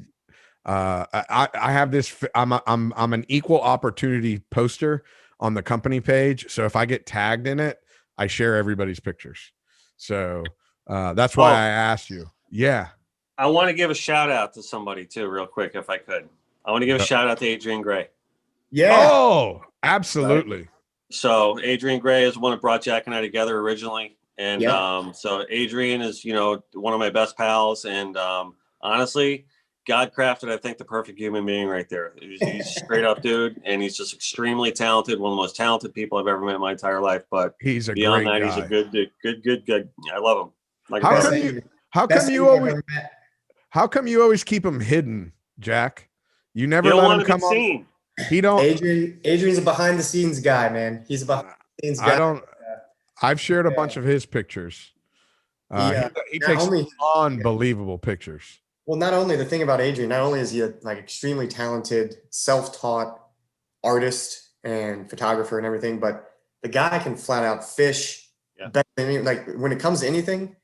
have this. I'm an equal opportunity poster on the company page. So if I get tagged in it, I share everybody's pictures. So that's why I asked you. Yeah. I want to give a shout out to somebody too, real quick, if I could. I want to give a shout out to Adrian Gray. Yeah. Oh, absolutely. Right. So Adrian Gray is the one that brought Jack and I together originally. And so Adrian is, one of my best pals. And honestly, God crafted, I think, the perfect human being right there. He's a straight up dude, and he's just extremely talented. One of the most talented people I've ever met in my entire life. But he's a beyond great that, guy. he's a good dude. I love him. Like how come you always keep him hidden, Jack? You never let him come on. Seen. He don't. Adrian's a behind the scenes guy, man. He's a behind the scenes guy. I've shared a bunch of his pictures. He takes unbelievable pictures. Well, not only the thing about Adrian, not only is he a extremely talented, self-taught artist and photographer and everything, but the guy can flat out fish better than when it comes to anything.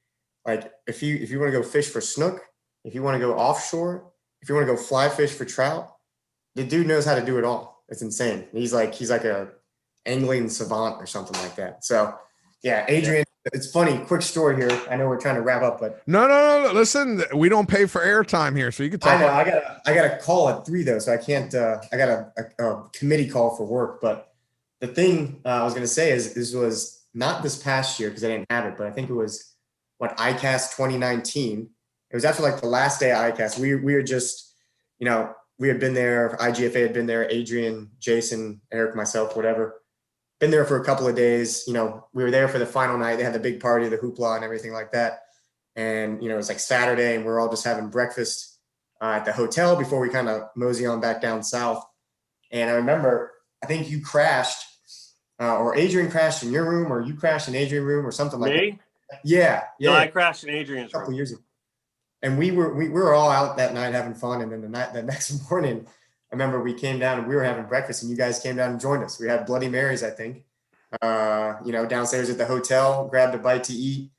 Like if you want to go fish for snook, if you want to go offshore, if you want to go fly fish for trout, the dude knows how to do it all. It's insane. He's like a angling savant or something like that. So yeah, Adrian, it's funny. Quick story here. I know we're trying to wrap up, but no. Listen, we don't pay for airtime here, so you can talk. I know. I got a call at 3 though, so I can't. I got a committee call for work. But the thing I was going to say is this was not this past year because I didn't have it, but I think it was ICAST 2019. It was after the last day of ICAST. We were just, we had been there. IGFA had been there. Adrian, Jason, Eric, myself, whatever. Been there for a couple of days. We were there for the final night. They had the big party, the hoopla and everything like that. And, it was Saturday and we're all just having breakfast at the hotel before we kind of mosey on back down south. And I remember, I think you crashed or Adrian crashed in your room or you crashed in Adrian's room or something like that. Yeah. No, I crashed in Adrian's room. A couple years ago. And we were all out that night having fun. And then the next morning, I remember we came down and we were having breakfast and you guys came down and joined us. We had Bloody Marys, I think, downstairs at the hotel, grabbed a bite to eat,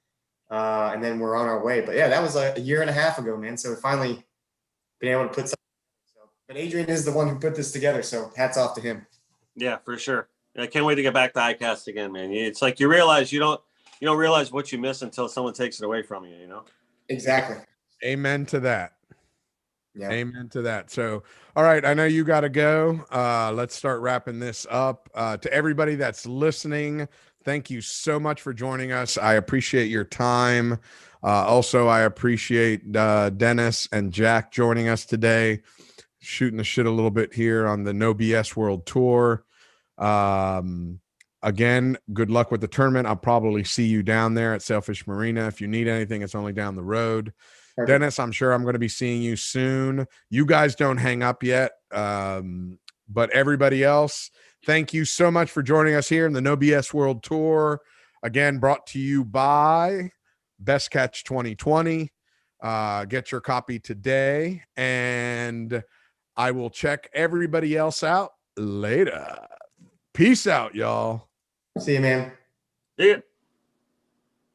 and then we're on our way. But yeah, that was a year and a half ago, man. So we finally been able to put something. But Adrian is the one who put this together. So hats off to him. Yeah, for sure. I can't wait to get back to ICAST again, man. It's like you realize you don't realize what you miss until someone takes it away from you, Exactly. Amen to that. Yeah. Amen to that. So, all right. I know you got to go. Let's start wrapping this up. To everybody that's listening, thank you so much for joining us. I appreciate your time. Also, I appreciate Dennis and Jack joining us today, shooting the shit a little bit here on the No BS World Tour. Again, good luck with the tournament. I'll probably see you down there at Sailfish Marina. If you need anything, it's only down the road. Perfect. Dennis, I'm sure I'm going to be seeing you soon. You guys don't hang up yet. But everybody else, thank you so much for joining us here in the No BS World Tour. Again, brought to you by Best Catch 2020. Get your copy today. And I will check everybody else out later. Peace out, y'all. See you, man. See ya.